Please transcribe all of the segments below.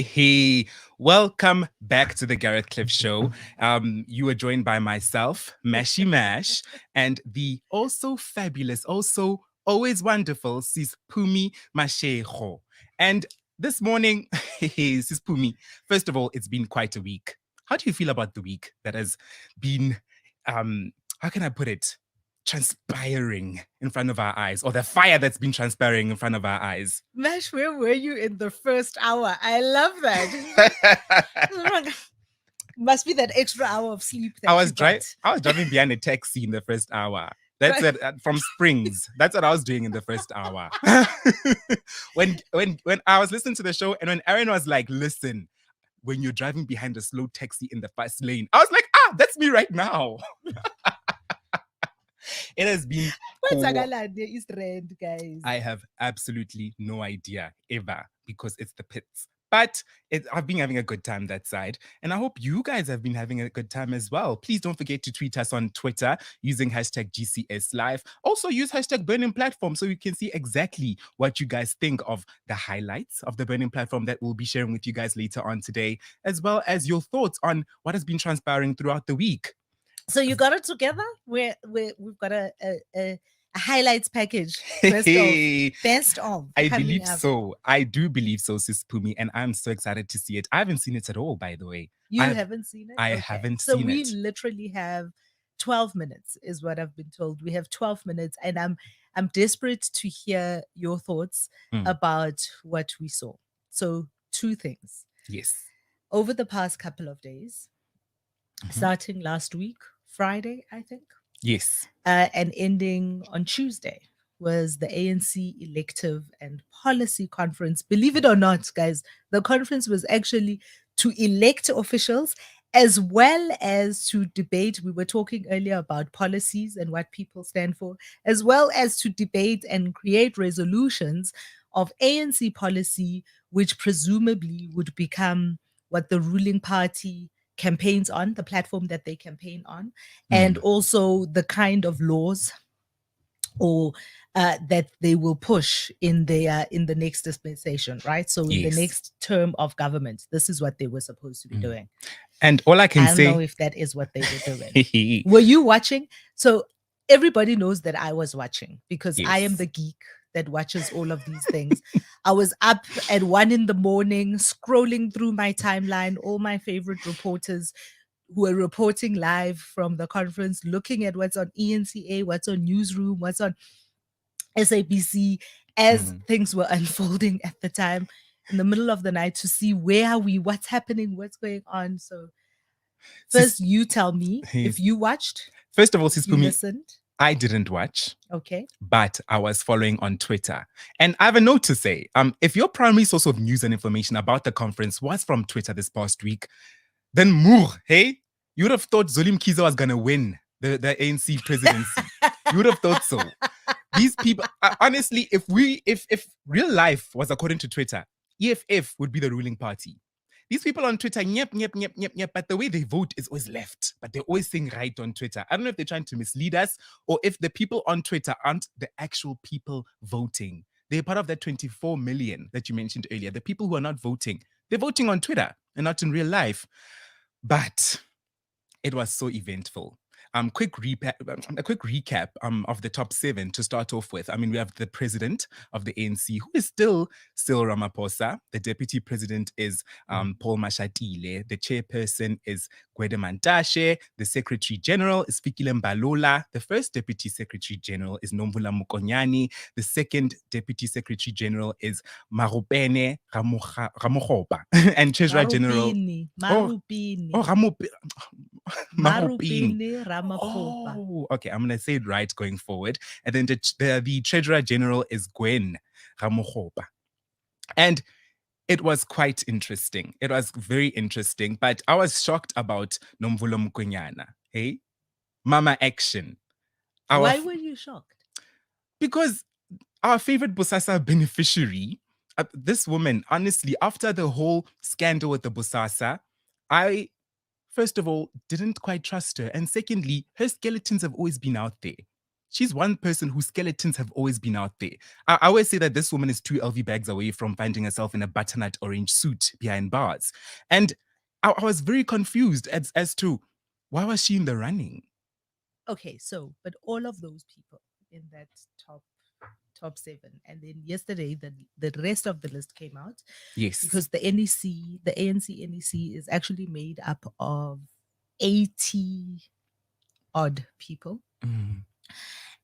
Hey, welcome back to the Gareth Cliff Show. You are joined by myself, Mashy Mash, and the also fabulous, also always wonderful Sis Phumi Masheho. And this morning, Sis Phumi, first of all, it's been quite a week. How do you feel about the week that has been, how can I put it, transpiring in front of our eyes, or the fire that's been transpiring in front of our eyes? Mash, where were you in the first hour? I love that. Must be that extra hour of sleep that I was you got. I was driving behind a taxi in the first hour. That's it, from Springs. That's what I was doing in the first hour. when I was listening to the show, and when Aaron was like, "Listen, when you're driving behind a slow taxi in the fast lane," I was like, that's me right now. It has been What's East Rand, guys? I have absolutely no idea ever, because it's the pits. But I've been having a good time that side. And I hope you guys have been having a good time as well. Please don't forget to tweet us on Twitter using hashtag GCS Live. Also use hashtag Burning Platform so you can see exactly what you guys think of the highlights of the Burning Platform that we'll be sharing with you guys later on today, as well as your thoughts on what has been transpiring throughout the week. So you got it together? We've got a highlights package. Best of. I believe so. I do believe so, Sis Phumi, and I'm so excited to see it. I haven't seen it at all, by the way. You haven't seen it? I haven't seen it. So we literally have 12 minutes is what I've been told. We have 12 minutes, and I'm desperate to hear your thoughts about what we saw. So 2 things. Yes. Over the past couple of days, starting last week, Friday, I think. Yes. And ending on Tuesday was the ANC Elective and Policy Conference. Believe it or not, guys, the conference was actually to elect officials as well as to debate. We were talking earlier about policies and what people stand for, as well as to debate and create resolutions of ANC policy, which presumably would become what the ruling party campaigns on, the platform that they campaign on, and also the kind of laws or that they will push in the next dispensation, right? So in the next term of government, this is what they were supposed to be doing. And all I can say, I don't know if that is what they were doing. Were you watching? So everybody knows that I was watching, because I am the geek that watches all of these things. I was up at 1 a.m, scrolling through my timeline, all my favorite reporters who were reporting live from the conference, looking at what's on ENCA, what's on Newsroom, what's on SABC, as things were unfolding at the time, in the middle of the night, to see where are we, what's happening, what's going on. So first, you tell me if you watched. First of all, Sis Phumi, listened. I didn't watch. Okay. But I was following on Twitter. And I have a note to say, if your primary source of news and information about the conference was from Twitter this past week, then hey, you would have thought Zolim Kiza was going to win the ANC presidency. You would have thought so. These people, honestly, if real life was according to Twitter, EFF would be the ruling party. These people on Twitter, yep, but the way they vote is always left. But they're always saying right on Twitter. I don't know if they're trying to mislead us, or if the people on Twitter aren't the actual people voting. They're part of that 24 million that you mentioned earlier. The people who are not voting, they're voting on Twitter and not in real life. But it was so eventful. A quick recap of the top 7 to start off with. I mean, we have the president of the ANC, who is still Ramaphosa. The deputy president is Paul Mashatile. The chairperson is Gwede Mantashe. The secretary general is Fikile Mbalola. The first deputy secretary general is Nomvula Mukonyani. The second deputy secretary general is Marupene Ramokgopa. And treasurer general... Marupini Ramaphosa. Oh, okay. I'm going to say it right going forward. And then the treasurer general is Gwen Ramokgopa. And it was quite interesting. It was very interesting. But I was shocked about Nomvulo Mkonyana. Hey? Mama Action. Why were you shocked? Because our favorite Bosasa beneficiary, this woman, honestly, after the whole scandal with the Bosasa, I... first of all, didn't quite trust her. And secondly, her skeletons have always been out there. she's one person whose skeletons have always been out there. I always say that this woman is 2 LV bags away from finding herself in a butternut orange suit behind bars. And I was very confused as to why was she in the running? Okay, so but all of those people in that top seven, and then yesterday the rest of the list came out Yes. because the ANC NEC is actually made up of 80 odd people. Mm.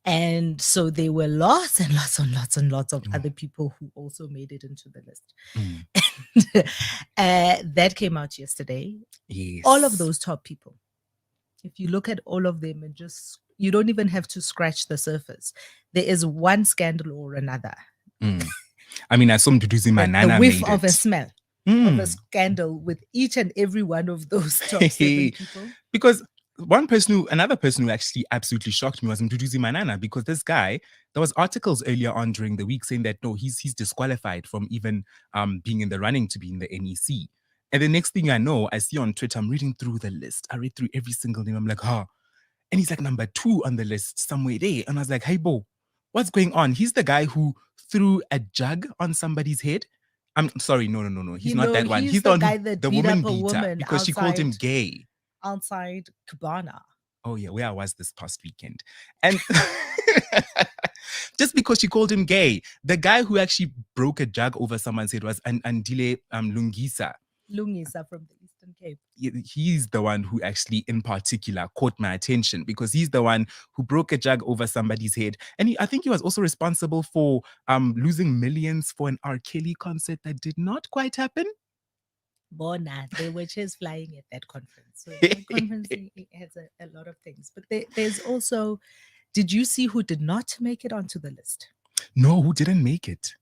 And so there were lots and lots and lots and lots of Oh. other people who also made it into the list. Mm. That came out yesterday. Yes. All of those top people, if you look at all of them and just, you don't even have to scratch the surface. There is one scandal or another. Mm. I mean, I saw Mduduzi The Manana whiff made of a it. smell of a Mm. scandal with each and every one of those top 7 people. Because another person who actually absolutely shocked me was Mduduzi Manana, because this guy, there was articles earlier on during the week saying that no, he's disqualified from even being in the running to be in the NEC. And the next thing I know, I see on Twitter, I'm reading through the list. I read through every single name. I'm like, and he's like number 2 on the list somewhere there. And I was like, hey, Bo, what's going on? He's the guy who threw a jug on somebody's head. I'm sorry, no. He's not that one. He's the one guy who, that the beat woman up a beater, woman because she called him gay. outside Cabana. Oh yeah, where I was this past weekend. And just because she called him gay, the guy who actually broke a jug over someone's head was Andile Lungisa. Lungisa from the Eastern Cape. He's the one who actually in particular caught my attention, because he's the one who broke a jug over somebody's head. And I think he was also responsible for losing millions for an R. Kelly concert that did not quite happen. Bona, there were chairs flying at that conference. So that conference it has a lot of things. But there's also, did you see who did not make it onto the list? No, who didn't make it?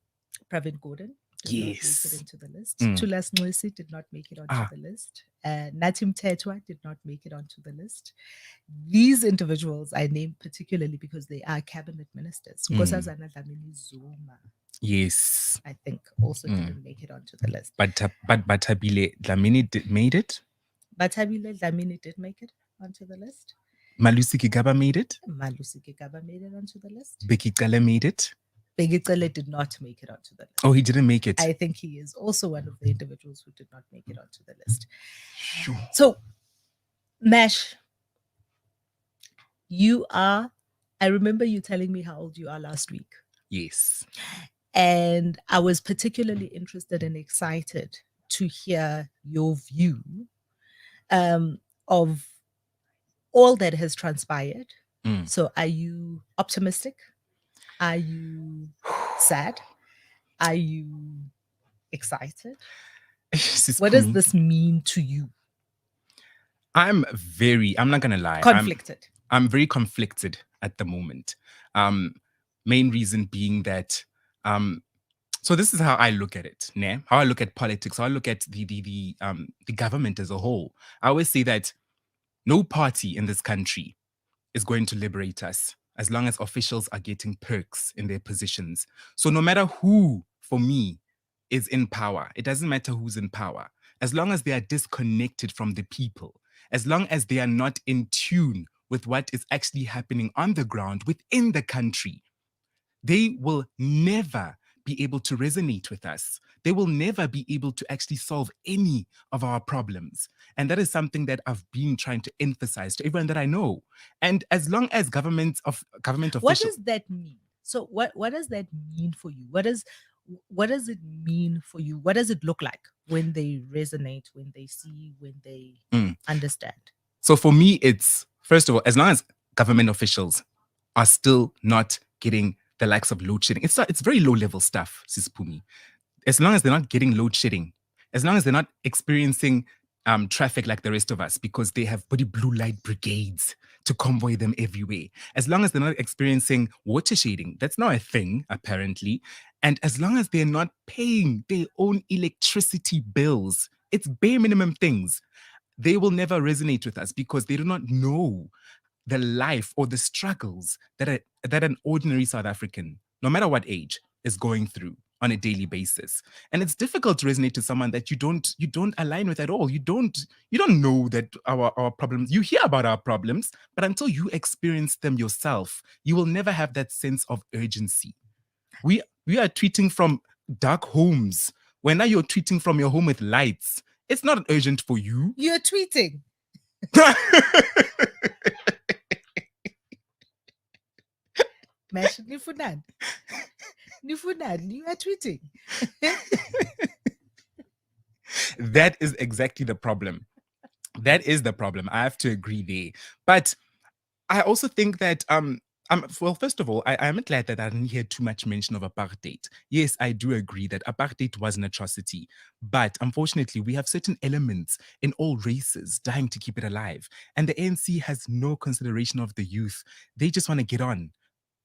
Pravin Gordon did not make it into the list. Mm. Tulas Nwesi did not make it onto the list. Natim Tetwa did not make it onto the list. These individuals I name particularly because they are cabinet ministers. Nkosazana Dlamini Zuma, yes, I think also didn't make it onto the list. But Bathabile Dlamini made it. Bathabile Dlamini did make it onto the list. Malusi Kigaba made it. Malusi Kigaba made it onto the list. Beki Kale made it. Beki Kale did not make it onto the list. Oh, he didn't make it. I think he is also one of the individuals who did not make it onto the list. Sure. So, Mash, I remember you telling me how old you are last week. Yes. And I was particularly interested and excited to hear your view of all that has transpired. So are you optimistic? Are you sad? Are you excited? What does this mean to you? I'm not going to lie. Conflicted. I'm very conflicted at the moment. Main reason being that, so this is how I look at it, né? How I look at politics, how I look at the government as a whole. I always say that no party in this country is going to liberate us as long as officials are getting perks in their positions. So no matter who, for me, is in power, it doesn't matter who's in power, as long as they are disconnected from the people, as long as they are not in tune with what is actually happening on the ground within the country, they will never be able to resonate with us. They will never be able to actually solve any of our problems. And that is something that I've been trying to emphasize to everyone that I know. And as long as government officials... What does that mean? So what does that mean for you? What does it mean for you? What does it look like when they resonate, when they see, when they understand? So for me, it's, first of all, as long as government officials are still not getting the likes of load shedding, it's very low level stuff, Sis Phumi. As long as they're not getting load shedding, as long as they're not experiencing traffic like the rest of us because they have body blue light brigades to convoy them everywhere, as long as they're not experiencing water shading, that's not a thing, apparently, and as long as they're not paying their own electricity bills, it's bare minimum things, they will never resonate with us because they do not know the life or the struggles that an ordinary South African, no matter what age, is going through. on a daily basis. And it's difficult to resonate to someone that you don't align with at all. You don't know that our problems, you hear about our problems, but until you experience them yourself, you will never have that sense of urgency. We are tweeting from dark homes. When now you're tweeting from your home with lights, it's not urgent for you. You're tweeting. Mash, nifunani. Nifunani, you are tweeting. That is exactly the problem. That is the problem. I have to agree there. But I also think that well, first of all, I am glad that I didn't hear too much mention of apartheid. Yes, I do agree that apartheid was an atrocity, but unfortunately, we have certain elements in all races dying to keep it alive, and the ANC has no consideration of the youth. They just want to get on.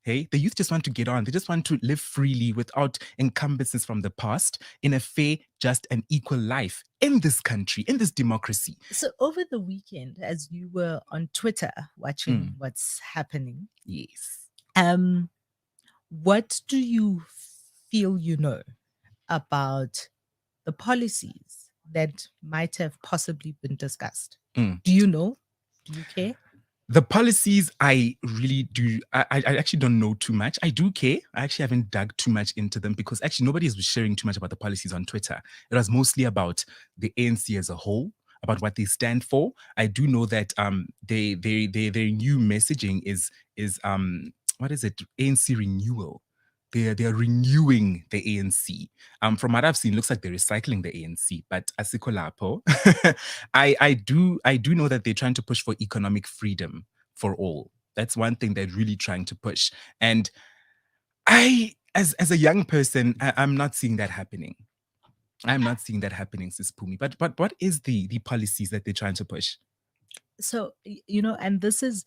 Hey, the youth just want to get on. They just want to live freely without encumbrances from the past in a fair, just, and equal life in this country, in this democracy. So over the weekend, as you were on Twitter watching what's happening, Yes. what do you feel you know about the policies that might have possibly been discussed? Mm. Do you know? Do you care? The policies, I really do. I actually don't know too much. I do care. I actually haven't dug too much into them because actually nobody is sharing too much about the policies on Twitter. It was mostly about the ANC as a whole, about what they stand for. I do know that their new messaging is what is it? ANC renewal. They're renewing the ANC. From what I've seen, looks like they're recycling the ANC, but asiko lapho. I do know that they're trying to push for economic freedom for all. That's one thing they're really trying to push. And as a young person, I'm not seeing that happening. I'm not seeing that happening, Sis Phumi. But what is the policies that they're trying to push? So, and this is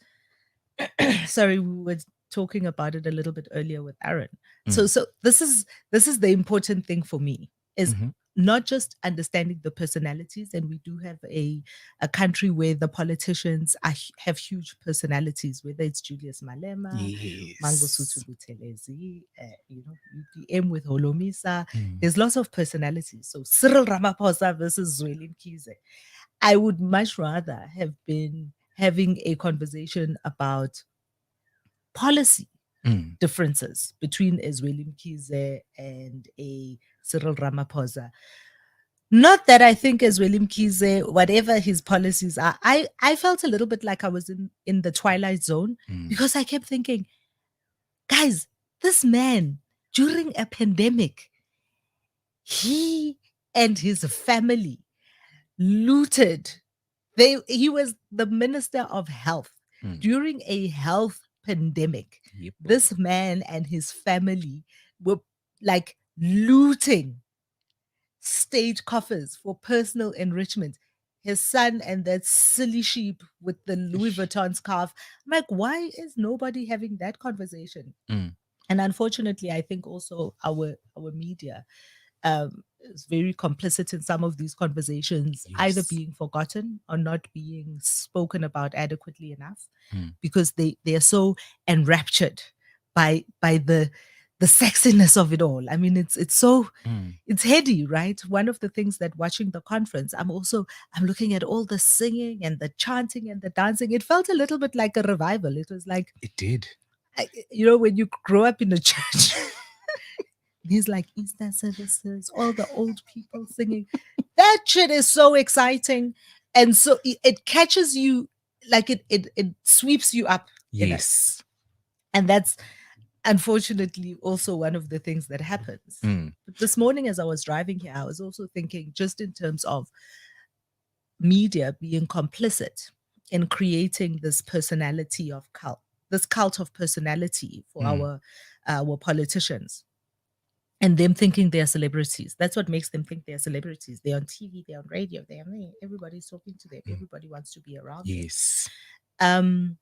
sorry, we were talking about it a little bit earlier with Aaron. So this is the important thing for me is Mhm. not just understanding the personalities, and we do have a country where the politicians have huge personalities, whether it's Julius Malema, Mangosuthu Yes. Buthelezi, UDM with Holomisa. Mm. There's lots of personalities. So Cyril Ramaphosa versus Zweli Mkhize. I would much rather have been having a conversation about policy Mm. differences between a Zweli Mkhize and a Cyril Ramaphosa. Not that I think Zweli Mkhize, whatever his policies are, I felt a little bit like I was in the twilight zone Mm. because I kept thinking, guys, this man during a pandemic, he and his family looted. He was the minister of health Mm. during a health pandemic. Yep. This man and his family were like looting state coffers for personal enrichment. His son and that silly sheep with the Louis Vuitton scarf. I'm like, why is nobody having that conversation? Mm. And unfortunately, I think also our media is very complicit in some of these conversations, either Yes. being forgotten or not being spoken about adequately enough, Mm. because they are so enraptured by the sexiness of it all. I mean, it's so Mm. it's heady, right? One of the things that watching the conference, I'm looking at all the singing and the chanting and the dancing. It felt a little bit like a revival. It was like, It did. when you grow up in a church, these like Easter services, all the old people singing. That shit is so exciting. And so it catches you, like it sweeps you up in it. Yes. And that's unfortunately also one of the things that happens. Mm. But this morning, as I was driving here, I was also thinking, just in terms of media being complicit in creating this personality of cult, this cult of personality for Mm. our politicians, and them thinking they're celebrities. That's what makes them think they're celebrities. They're on TV, they're on radio, everybody's talking to them, Mm. everybody wants to be around Yes. them.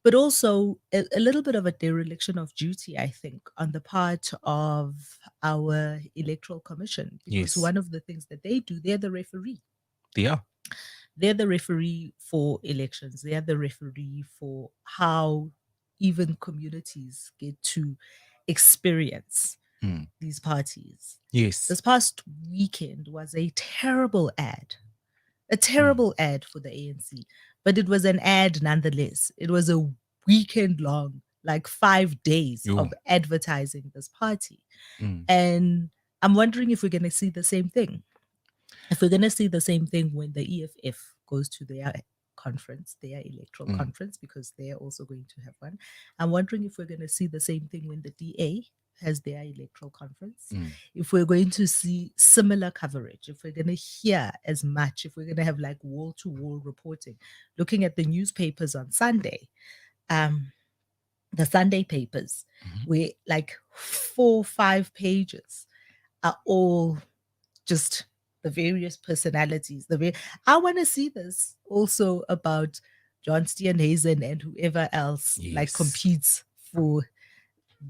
But also a little bit of a dereliction of duty, I think, on the part of our electoral commission, because Yes. one of the things that they do, they're the referee. They are. They're the referee for elections. They are the referee for how even communities get to experience Mm. these parties. Yes. This past weekend was a Mm. terrible ad for the ANC, but it was an ad nonetheless. It was a weekend long, like 5 days Yo. of advertising this party. Mm. And I'm wondering if we're going to see the same thing. If we're going to see the same thing when the EFF goes to their conference, their electoral Mm. conference, because they're also going to have one. I'm wondering if we're going to see the same thing when the DA has their electoral conference, Mm. if we're going to see similar coverage, if we're going to hear as much, if we're going to have like wall to wall reporting. Looking at the newspapers on Sunday, um, the Sunday papers, Mhm. where like 4 5 pages are all just the various personalities. I want to see this also about John Steenhuisen and whoever else like Yes. competes for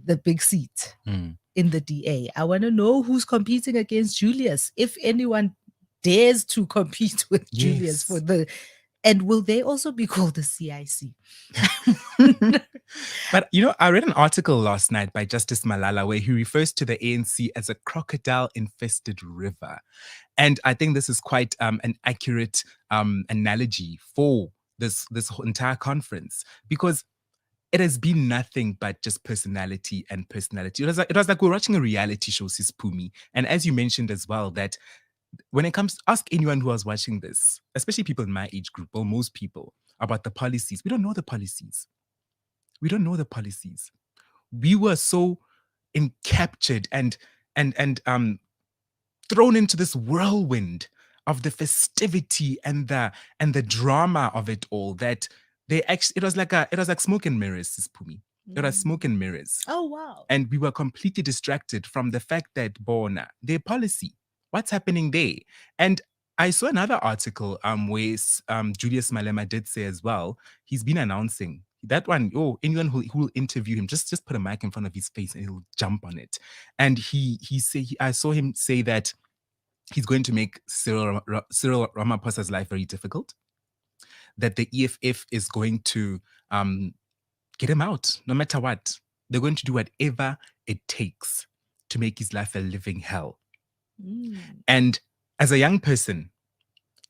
the big seat Mm. in the DA. I want to know who's competing against Julius, if anyone dares to compete with Julius for Yes. the. And will they also be called the CIC? But I read an article last night by Justice Malala where he refers to the ANC as a crocodile-infested river, and I think this is quite an accurate analogy for this whole entire conference, because it has been nothing but just personality and personality. It was like we're watching a reality show, Sis Phumi. And as you mentioned as well, that when it comes, ask anyone who was watching this, especially people in my age group, or most people, about the policies. We don't know the policies. We don't know the policies. We were so encaptured and thrown into this whirlwind of the festivity and the drama of it all, that they actually, it was like smoke and mirrors, Sis Phumi. It was smoke and mirrors. Oh, wow. And we were completely distracted from the fact that Bona, their policy, what's happening there. And I saw another article where Julius Malema did say as well, he's been announcing that one. Oh, anyone who will interview him, just put a mic in front of his face and he'll jump on it. And I saw him say that he's going to make Cyril Ramaphosa's life very difficult, that the EFF is going to get him out no matter what. They're going to do whatever it takes to make his life a living hell. Mm. And as a young person,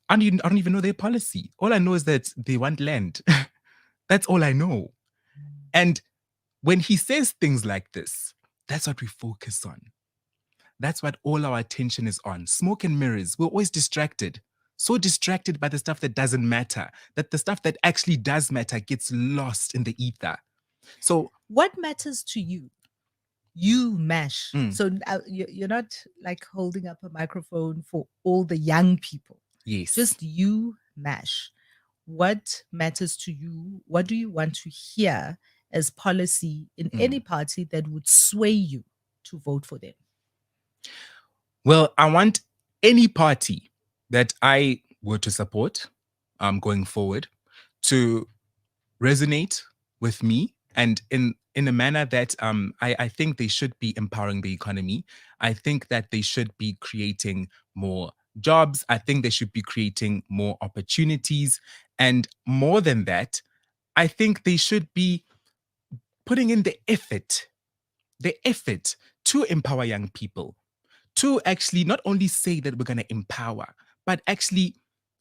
I don't even know their policy. All I know is that they want land. That's all I know. And when he says things like this, that's what we focus on. That's what all our attention is on. Smoke and mirrors. We're always distracted. So distracted by the stuff that doesn't matter, that the stuff that actually does matter gets lost in the ether. So, What matters to you? You, Mash. mm, So you're not like holding up a microphone for all the young people. yes. Just you, Mash. What matters to you? What do you want to hear as policy in any Mm. party that would sway you to vote for them? Well, I want any party that I were to support going forward to resonate with me, and in a manner that I think they should be empowering the economy. I think that they should be creating more jobs. I think they should be creating more opportunities. And more than that, I think they should be putting in the effort to empower young people, to actually not only say that we're going to empower, but actually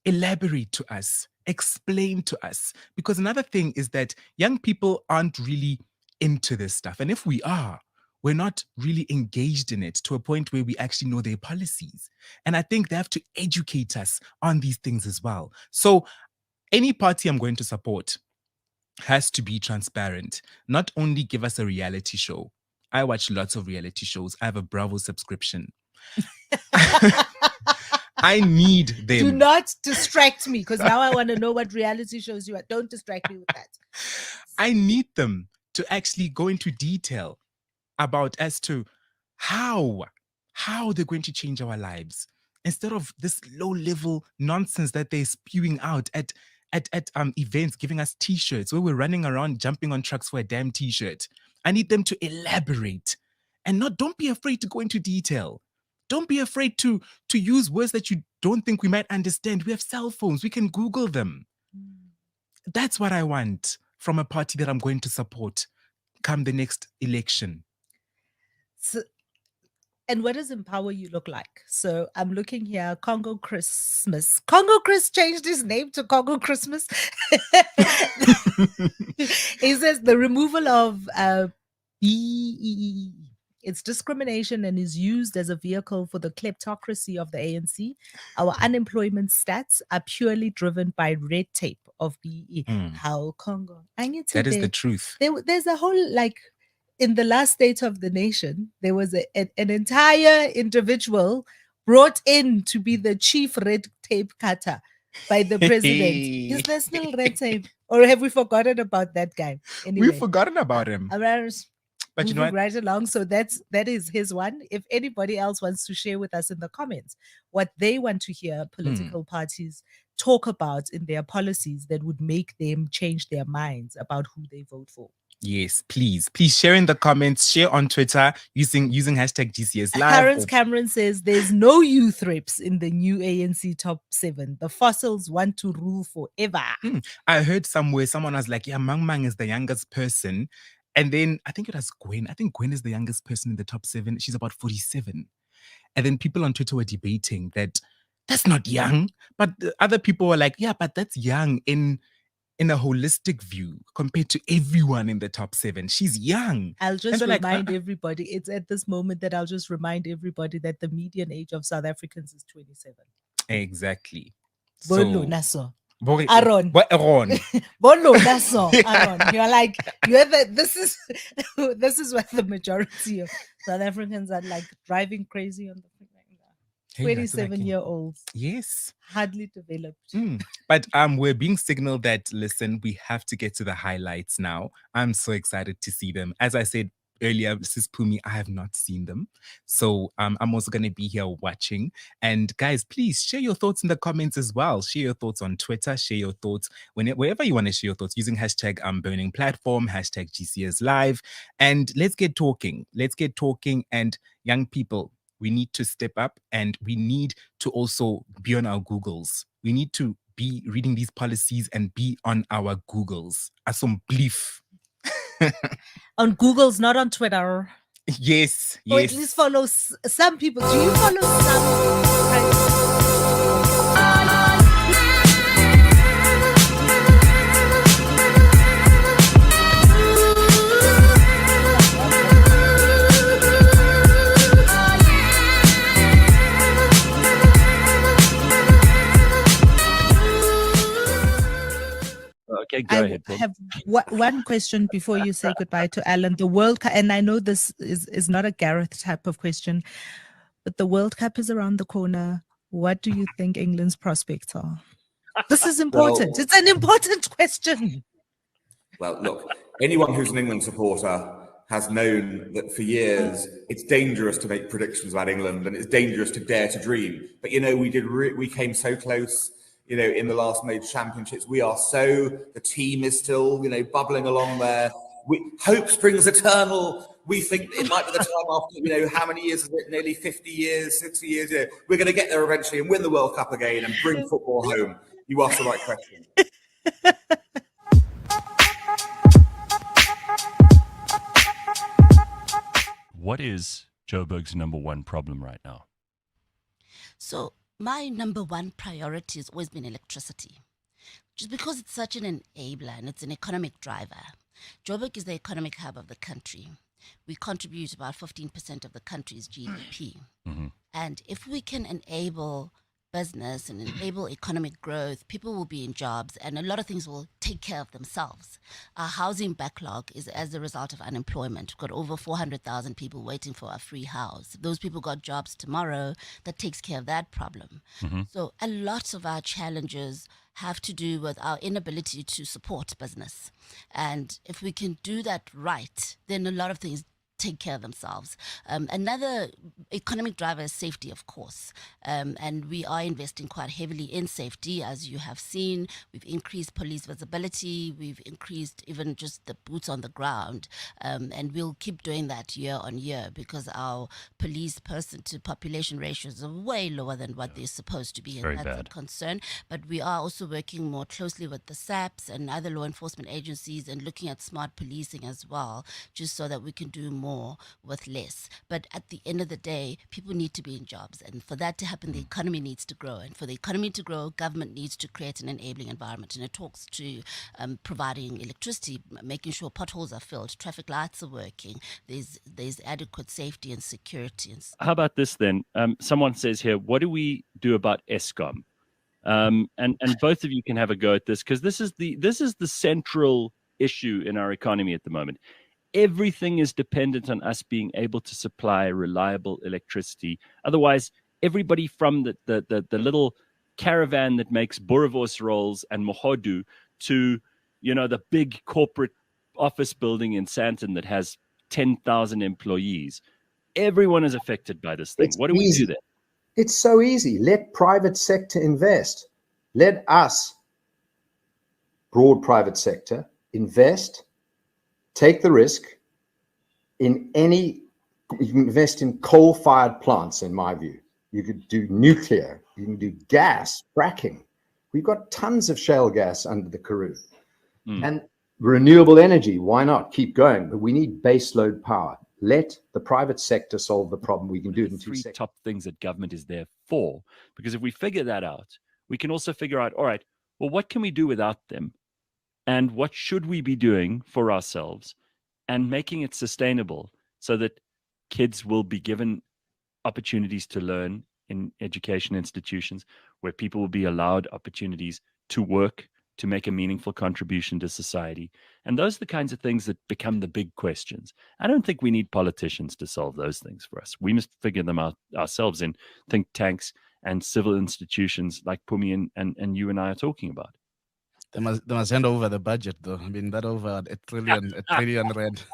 elaborate to us, explain to us. Because another thing is that young people aren't really into this stuff. And if we are, we're not really engaged in it to a point where we actually know their policies. And I think they have to educate us on these things as well. So, any party I'm going to support has to be transparent, not only give us a reality show. I watch lots of reality shows. I have a Bravo subscription. I need Do them. not distract me, because now I want to know what reality shows you are. Don't distract me with that. I need them to actually go into detail about as to how how they're going to change our lives, instead of this low level nonsense that they're spewing out at events, giving us t-shirts where we're running around jumping on trucks for a damn t-shirt. I need them to elaborate, and not don't be afraid to go into detail. Don't be afraid to use words that you don't think we might understand. We have cell phones, we can Google them. That's what I want from a party that I'm going to support come the next election. So And what does empower you look like? So I'm looking here, Congo Christmas. Congo Chris changed his name to Congo Christmas. He says the removal of BEE. It's discrimination and is used as a vehicle for the kleptocracy of the ANC. Our unemployment stats are purely driven by red tape of BEE. Mm, How Congo? I need to that is the truth. there's a whole like in the last state of the nation, there was an entire individual brought in to be the chief red tape cutter by the president. Is there still red tape? Or have we forgotten about that guy? We've Anyway, forgotten about him. But you know moving what? right along. So that is his one. If anybody else wants to share with us in the comments what they want to hear political parties talk about in their policies that would make them change their minds about who they vote for. Yes, please share in the comments, share on Twitter using hashtag GCS Live. Clarence Cameron says there's no youth reps in the new ANC top 7. The fossils want to rule forever. I heard somewhere someone was like, yeah, Mang Mang is the youngest person. And then I think it was Gwen. I think Gwen is the youngest person in the top 7. She's about 47. And then people on Twitter were debating that that's not young. But the other people were like, yeah, but that's young in a holistic view compared to everyone in the top 7. She's young. I'll just like, remind everybody, it's at this moment that I'll just remind everybody that the median age of South Africans is 27. Exactly. Bolo naso. Aaron. Aaron. Bolo naso. Aaron. You're like, this is what the majority of South Africans are like driving crazy on the 27-year-olds. Yes. Hardly developed. But we're being signaled that, listen, we have to get to the highlights now. I'm so excited to see them. As I said earlier, Sis Phumi, I have not seen them. So I'm also going to be here watching. And guys, please share your thoughts in the comments as well. Share your thoughts on Twitter. Share your thoughts wherever you want to share your thoughts using hashtag Burning Platform, hashtag GCS Live. And let's get talking. And young people, we need to step up and we need to also be on our Googles. We need to be reading these policies and be on our Googles. As some belief. On Googles, not on Twitter. Yes. Or at least follow some people. Do you follow some? Okay, go ahead. I have one question before you say goodbye to Alan. The World Cup, and I know this is not a Gareth type of question, but the World Cup is around the corner. What do you think England's prospects are? This is important. It's an important question. Well, look, anyone who's an England supporter has known that for years it's dangerous to make predictions about England and it's dangerous to dare to dream. But, we came so close. In the last major championships, the team is still, bubbling along there. Hope springs eternal. We think it might be the time after, how many years is it? Nearly 50 years, 60 years. We're going to get there eventually and win the World Cup again and bring football home. You asked the right question. What is Joburg's number one problem right now? So my number one priority has always been electricity, just because it's such an enabler and it's an economic driver. Joburg is the economic hub of the country. We contribute about 15% of the country's GDP. Mm-hmm. And if we can enable business and enable economic growth, people will be in jobs and a lot of things will take care of themselves. Our housing backlog is as a result of unemployment. We've got over 400,000 people waiting for a free house. Those people got jobs tomorrow. That takes care of that problem. Mm-hmm. So a lot of our challenges have to do with our inability to support business. And if we can do that right, then a lot of things take care of themselves. Another economic driver is safety, of course. And we are investing quite heavily in safety, as you have seen. We've increased police visibility. We've increased even just the boots on the ground. And we'll keep doing that year on year because our police person to population ratios are way lower than what they're supposed to be. And Very that's bad. a concern. But we are also working more closely with the SAPs and other law enforcement agencies and looking at smart policing as well, just so that we can do more more with less. But at the end of the day, people need to be in jobs. And for that to happen, the economy needs to grow. And for the economy to grow, government needs to create an enabling environment. And it talks to providing electricity, making sure potholes are filled, traffic lights are working, there's adequate safety and security. How about this then? Someone says here, what do we do about ESCOM? And both of you can have a go at this, because this is the central issue in our economy at the moment. Everything is dependent on us being able to supply reliable electricity. Otherwise, everybody from the little caravan that makes boerewors rolls and mohodu to, the big corporate office building in Sandton that has 10,000 employees. Everyone is affected by this thing. It's what do we do then? It's so easy. Let private sector invest. Let us, broad private sector, invest, take the risk in you can invest in coal-fired plants, in my view. You could do nuclear, you can do gas, fracking. We've got tons of shale gas under the Karoo. And renewable energy, why not? Keep going. But we need baseload power. Let the private sector solve the problem. We can do it in 2 three seconds. top things that government is there for. Because if we figure that out, we can also figure out, all right, well, what can we do without them? And what should we be doing for ourselves, and making it sustainable so that kids will be given opportunities to learn in education institutions, where people will be allowed opportunities to work, to make a meaningful contribution to society. And those are the kinds of things that become the big questions. I don't think we need politicians to solve those things for us. We must figure them out ourselves in think tanks and civil institutions like Phumi and you and I are talking about. They must hand over the budget, though. I mean, that over a trillion rand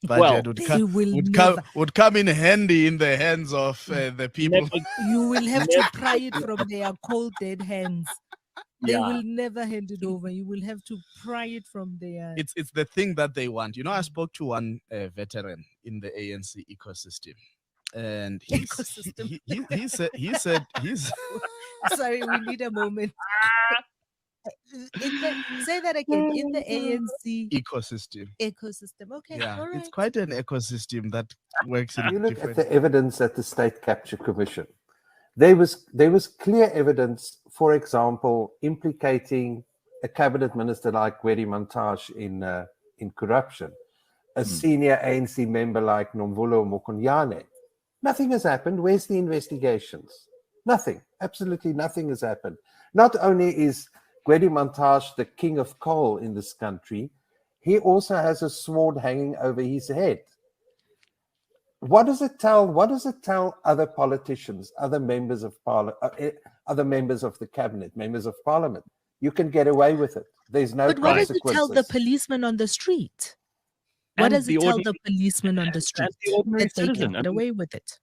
Well, budget would come in handy in the hands of the people. You will have to pry it from their cold dead hands. They will never hand it over. You will have to pry it from their. It's the thing that they want. I spoke to one veteran in the ANC ecosystem, and he said he's. Sorry, we need a moment. Say that again. In the ANC ecosystem. Okay. Yeah, all right. it's quite an ecosystem that works in You look different. at the evidence at the State Capture Commission. There was clear evidence, for example, implicating a cabinet minister like Gwedi Mantashe in corruption, a senior ANC member like Nomvulo Mokonyane. Nothing has happened. Where's the investigations? Nothing. Absolutely nothing has happened. Not only is Gwedi Mantashe the king of coal in this country, he also has a sword hanging over his head. What does it tell? What does it tell other politicians, other members of other members of the cabinet, members of parliament? You can get away with it. There's no But what does consequences. it tell the policeman on the street? What does it tell the policeman on the street that they can get away with it?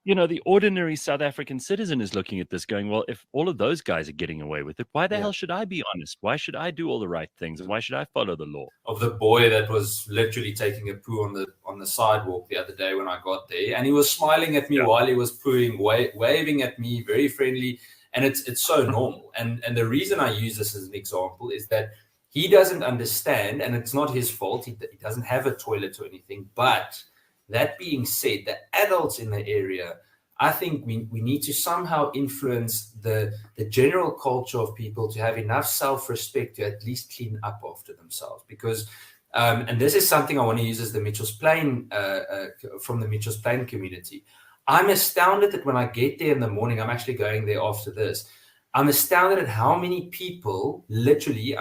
The ordinary South African citizen is looking at this going, well, if all of those guys are getting away with it, why the hell should I be honest? Why should I do all the right things? And why should I follow the law? Of the boy that was literally taking a poo on the sidewalk the other day when I got there, and he was smiling at me while he was pooing, waving at me, very friendly, and it's so normal. And the reason I use this as an example is that he doesn't understand, and it's not his fault. He doesn't have a toilet or anything, but that being said, the adults in the area, I think we need to somehow influence the general culture of people to have enough self-respect to at least clean up after themselves. Because, and this is something I want to use as the Mitchell's Plain, from the Mitchell's Plain community. I'm astounded that when I get there in the morning, I'm actually going there after this, I'm astounded at how many people literally,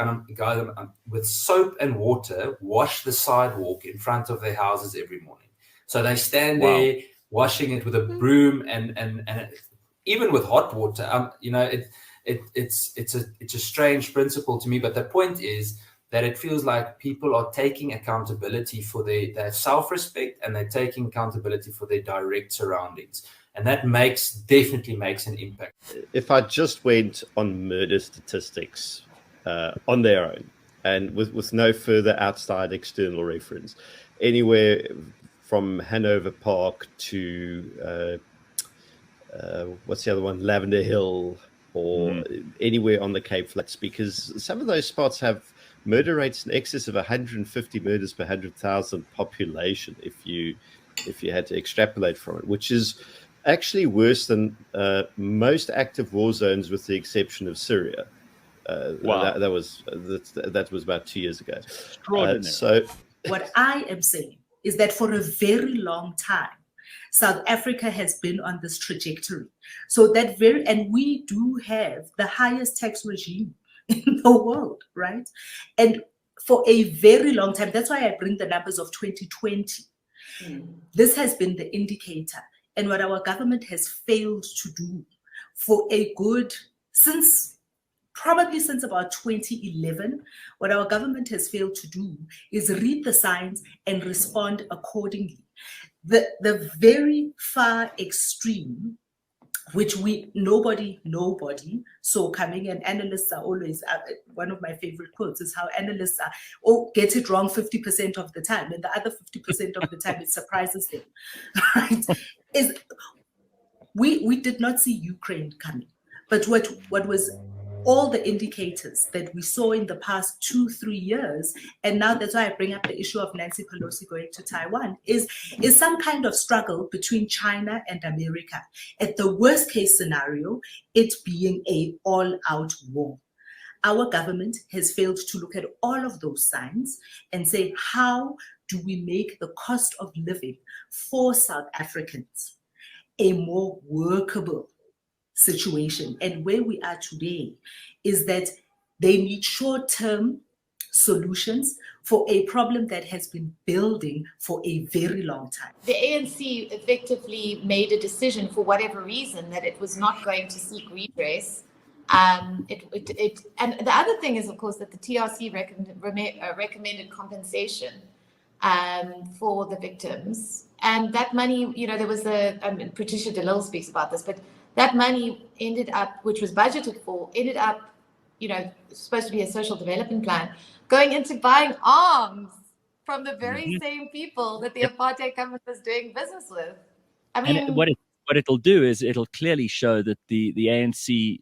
with soap and water, wash the sidewalk in front of their houses every morning. So they stand there washing it with a broom and even with hot water. It's a strange principle to me. But the point is that it feels like people are taking accountability for their self-respect, and they're taking accountability for their direct surroundings. And that definitely makes an impact. If I just went on murder statistics on their own, and with no further outside external reference, anywhere from Hanover Park to what's the other one, Lavender Hill, or anywhere on the Cape Flats, because some of those spots have murder rates in excess of 150 murders per 100,000 population. If you if you had to extrapolate from it, which is actually worse than most active war zones, with the exception of Syria. Wow. That was about 2 years ago. Extraordinary. What I am saying is that for a very long time, South Africa has been on this trajectory. So that and we do have the highest tax regime in the world, right? And for a very long time, that's why I bring the numbers of 2020. This has been the indicator. And what our government has failed to do for a good, probably since about 2011, what our government has failed to do is read the signs and respond accordingly. The very far extreme, which nobody saw coming, and analysts are always, one of my favorite quotes is how analysts get it wrong 50% of the time, and the other 50% of the time it surprises them, right? We did not see Ukraine coming, but what was all the indicators that we saw in the past 2-3 years, and now that's why I bring up the issue of Nancy Pelosi going to Taiwan, is some kind of struggle between China and America. At the worst case scenario, it being an all-out war. Our government has failed to look at all of those signs and say, how do we make the cost of living for South Africans a more workable situation? And where we are today is that they need short-term solutions for a problem that has been building for a very long time. The ANC effectively made a decision, for whatever reason, that it was not going to seek redress. And the other thing is, of course, that the TRC recommended compensation for the victims. And that money, there was Patricia DeLille speaks about this, but that money ended up, which was budgeted for, supposed to be a social development plan, going into buying arms from the very same people that the apartheid government was doing business with. I mean, and what it'll do is it'll clearly show that the ANC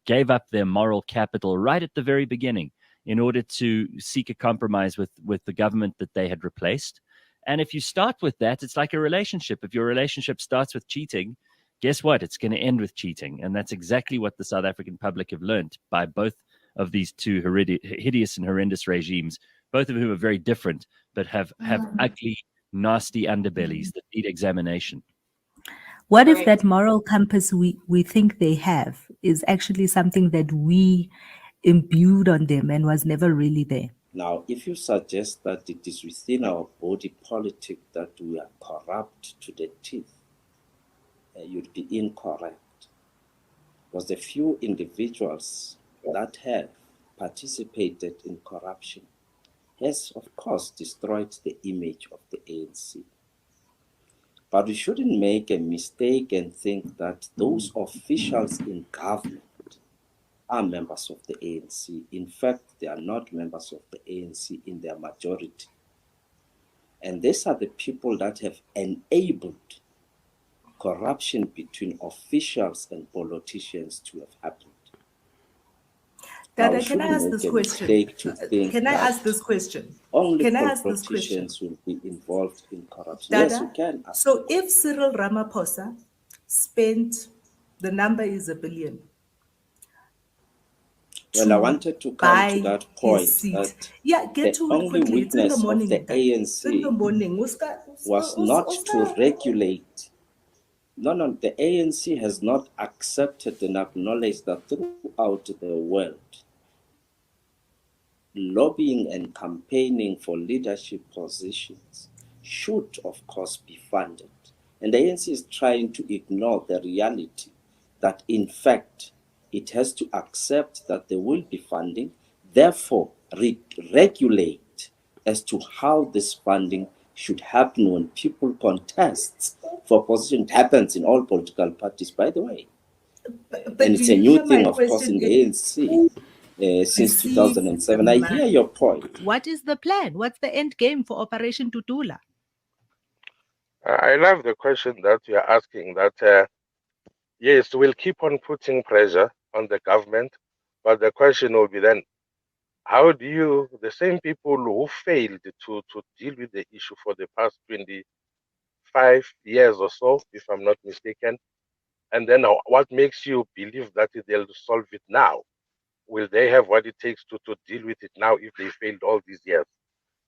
gave up their moral capital right at the very beginning in order to seek a compromise with the government that they had replaced. And if you start with that, it's like a relationship. If your relationship starts with cheating, guess what? It's going to end with cheating. And that's exactly what the South African public have learned by both of these two hideous and horrendous regimes, both of whom are very different, but have ugly, nasty underbellies that need examination. What if that moral compass we think they have is actually something that we imbued on them and was never really there? Now, if you suggest that it is within our body politic that we are corrupt to the teeth, you'd be incorrect. Because the few individuals that have participated in corruption has, of course, destroyed the image of the ANC. But we shouldn't make a mistake and think that those officials in government are members of the ANC. In fact, they are not members of the ANC in their majority. And these are the people that have enabled corruption between officials and politicians to have happened. Dada, can I ask this question? Can I ask this question? Only politicians will be involved in corruption. Dada, yes, you can. So if Cyril Ramaphosa spent, the number is $1 billion. Well, I wanted to come to that point that get to the only weakness of the ANC was not to regulate. No, the ANC has not accepted and acknowledged that throughout the world, lobbying and campaigning for leadership positions should, of course, be funded. And the ANC is trying to ignore the reality that, in fact, it has to accept that there will be funding, therefore regulate as to how this funding should happen when people contest for position. It happens in all political parties, by the way. And it's a new thing, of course, in the ANC since 2007. I hear your point. What is the plan? What's the end game for Operation Tutula? I love the question that you are asking, that yes, we'll keep on putting pressure on the government, but the question will be then, how do the same people who failed to deal with the issue for the past 5 years or so, if I'm not mistaken. And then what makes you believe that they'll solve it now? Will they have what it takes to deal with it now if they failed all these years?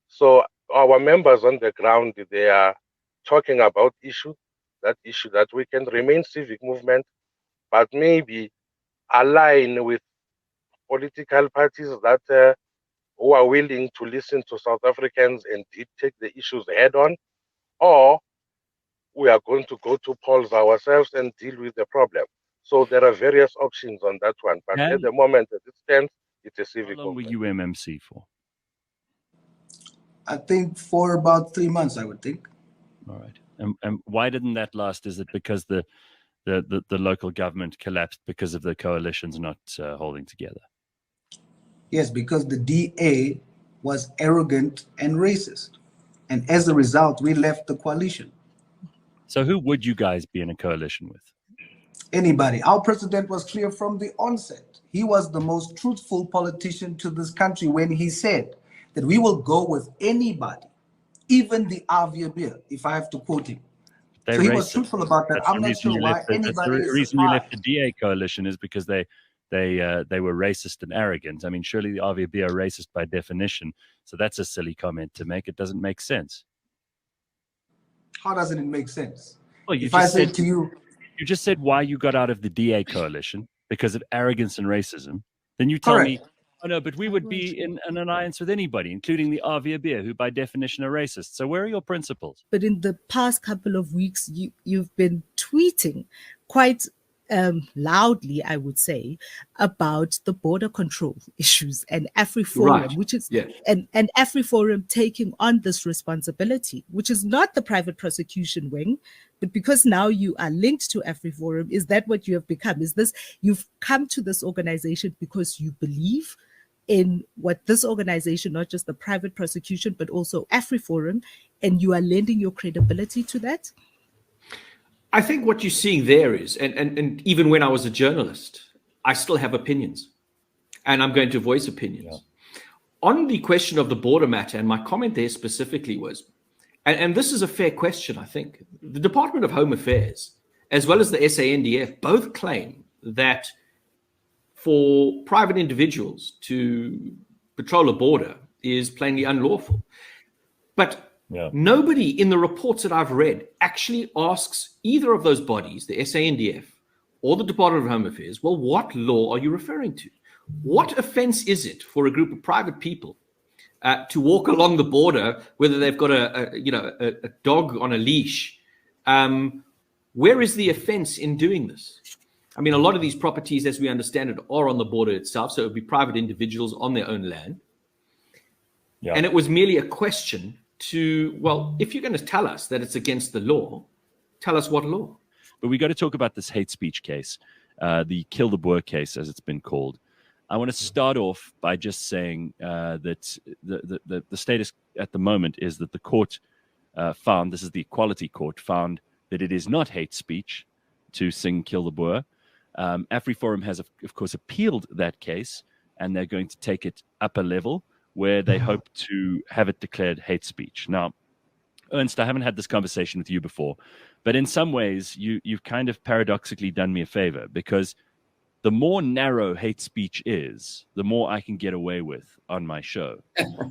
So our members on the ground, they are talking about issue that we can remain civic movement, but maybe align with political parties that who are willing to listen to South Africans and take the issues head on, or we are going to go to polls ourselves and deal with the problem. So there are various options on that one. But at the moment, as it stands, it's a civic How long were movement. you MMC for? I think for about 3 months, I would think. All right. And why didn't that last? Is it because the local government collapsed because of the coalitions not holding together? Yes, because the DA was arrogant and racist. And as a result, we left the coalition. So who would you guys be in a coalition with? Anybody. Our president was clear from the onset. He was the most truthful politician to this country when he said that we will go with anybody, even the Avia, if I have to quote him. They're so he was racist. truthful about that. That's I'm not sure why anybody the is reason you left surprised. the DA coalition is because they were racist and arrogant. I mean, surely the RVB are racist by definition. So that's a silly comment to make. It doesn't make sense. How doesn't it make sense? Well, you if I just say said to you, you just said why you got out of the DA coalition because of arrogance and racism. Then you tell me, oh no, but we would be in an alliance with anybody, including the RVB, who by definition are racist. So where are your principles? But in the past couple of weeks, you've been tweeting quite loudly, I would say, about the border control issues and AfriForum, which is and AfriForum taking on this responsibility, which is not the private prosecution wing, but because now you are linked to AfriForum, is that what you have become? Is this you've come to this organization because you believe in what this organization, not just the private prosecution, but also AfriForum, and you are lending your credibility to that? I think what you're seeing there is, and even when I was a journalist, I still have opinions, and I'm going to voice opinions. Yeah. On the question of the border matter, and my comment there specifically was, and this is a fair question, I think, the Department of Home Affairs, as well as the SANDF, both claim that for private individuals to patrol a border is plainly unlawful. But nobody in the reports that I've read actually asks either of those bodies, the SANDF or the Department of Home Affairs, well, what law are you referring to? What offense is it for a group of private people to walk along the border, whether they've got a dog on a leash? Where is the offense in doing this? I mean, a lot of these properties, as we understand it, are on the border itself. So it would be private individuals on their own land. Yeah. And it was merely a question to, well, if you're going to tell us that it's against the law, tell us what law. But we got to talk about this hate speech case, the Kill the Boer case, as it's been called. I want to start off by just saying that the status at the moment is that the court found, this is the Equality Court, found that it is not hate speech to sing Kill the Boer. AfriForum has, of course, appealed that case, and they're going to take it up a level where they hope to have it declared hate speech. Now, Ernst, I haven't had this conversation with you before, but in some ways, you've kind of paradoxically done me a favor, because the more narrow hate speech is, the more I can get away with on my show.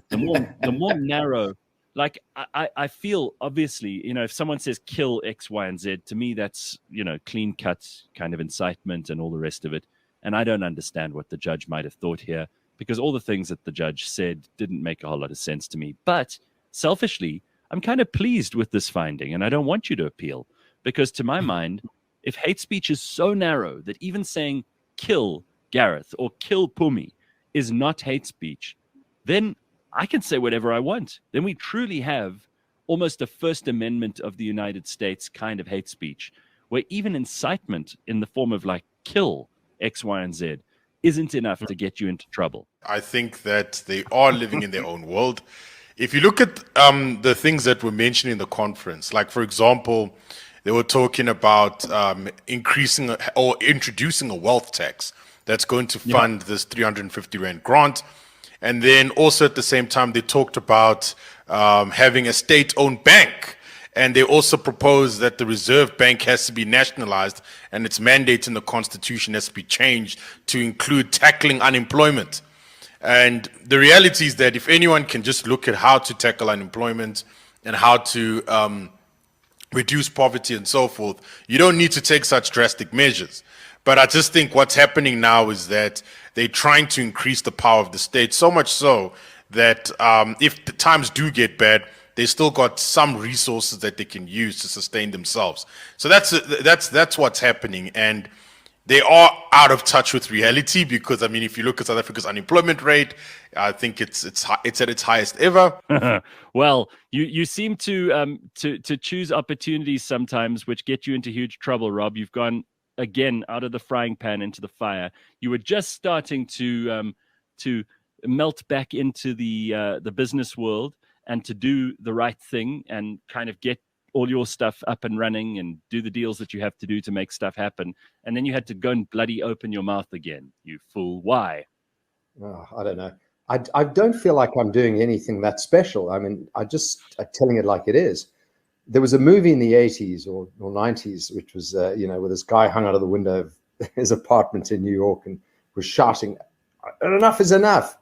The more narrow, like I feel, obviously, if someone says kill X, Y, and Z, to me, that's, clean cut kind of incitement and all the rest of it. And I don't understand what the judge might have thought here, because all the things that the judge said didn't make a whole lot of sense to me. But selfishly, I'm kind of pleased with this finding, and I don't want you to appeal, because to my mind, if hate speech is so narrow that even saying kill Gareth or kill Phumi is not hate speech, then I can say whatever I want. Then we truly have almost a First Amendment of the United States kind of hate speech, where even incitement in the form of like kill X, Y, and Z isn't enough to get you into trouble. I think that they are living in their own world. If you look at the things that were mentioned in the conference, like, for example, they were talking about increasing or introducing a wealth tax that's going to fund this 350 Rand grant. And then also at the same time, they talked about having a state-owned bank. And they also propose that the Reserve Bank has to be nationalized and its mandate in the Constitution has to be changed to include tackling unemployment. And the reality is that if anyone can just look at how to tackle unemployment and how to reduce poverty and so forth, you don't need to take such drastic measures. But I just think what's happening now is that they're trying to increase the power of the state, so much so that if the times do get bad, they still got some resources that they can use to sustain themselves. So that's what's happening, and they are out of touch with reality because, I mean, if you look at South Africa's unemployment rate, I think it's at its highest ever. Well, you seem to choose opportunities sometimes which get you into huge trouble, Rob. You've gone again out of the frying pan into the fire. You were just starting to melt back into the business world and to do the right thing and kind of get all your stuff up and running and do the deals that you have to do to make stuff happen. And then you had to go and bloody open your mouth again. You fool. Why? Oh, I don't know. I don't feel like I'm doing anything that special. I mean, I'm telling it like it is. There was a movie in the 80s or 90s, which was, where this guy hung out of the window of his apartment in New York and was shouting, "Enough is enough."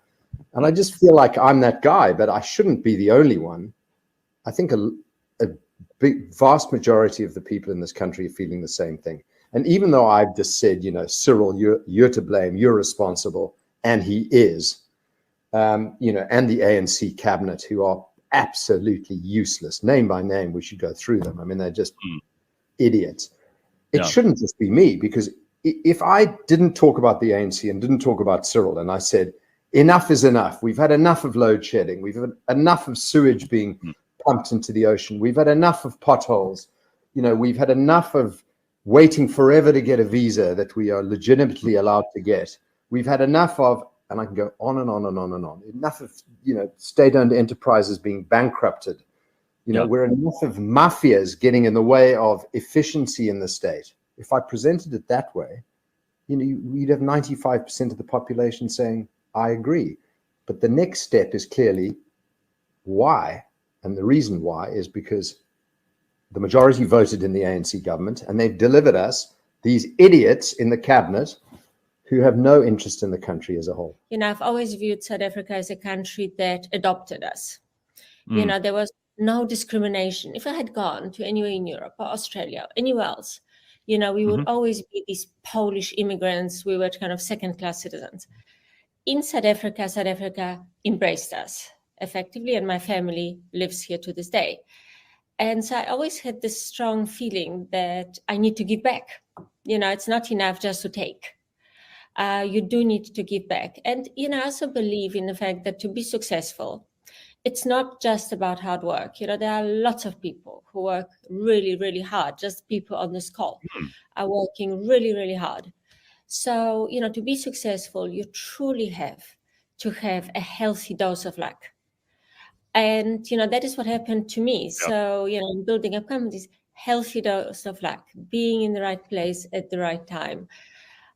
And I just feel like I'm that guy, but I shouldn't be the only one. I think a vast majority of the people in this country are feeling the same thing. And even though I've just said, Cyril, you're to blame, you're responsible, and he is, and the ANC cabinet, who are absolutely useless, name by name, we should go through them. I mean, they're just idiots. It shouldn't just be me, because if I didn't talk about the ANC and didn't talk about Cyril, and I said, enough is enough, we've had enough of load shedding, we've had enough of sewage being pumped into the ocean, we've had enough of potholes, we've had enough of waiting forever to get a visa that we are legitimately allowed to get, we've had enough of, and I can go on and on and on and on, enough of state-owned enterprises being bankrupted, we're enough of mafias getting in the way of efficiency in the state. If I presented it that way, you'd have 95% of the population saying, I agree. But the next step is clearly why. And the reason why is because the majority voted in the ANC government, and they've delivered us these idiots in the cabinet who have no interest in the country as a whole. I've always viewed South Africa as a country that adopted us. There was no discrimination. If I had gone to anywhere in Europe or Australia, or anywhere else, we would always be these Polish immigrants. We were kind of second-class citizens. In South Africa embraced us effectively, and my family lives here to this day. And so I always had this strong feeling that I need to give back. It's not enough just to take. You do need to give back. And, I also believe in the fact that to be successful, it's not just about hard work. There are lots of people who work really, really hard. Just people on this call are working really, really hard. So, to be successful, you truly have to have a healthy dose of luck. And, that is what happened to me. So, building up companies, healthy dose of luck, being in the right place at the right time.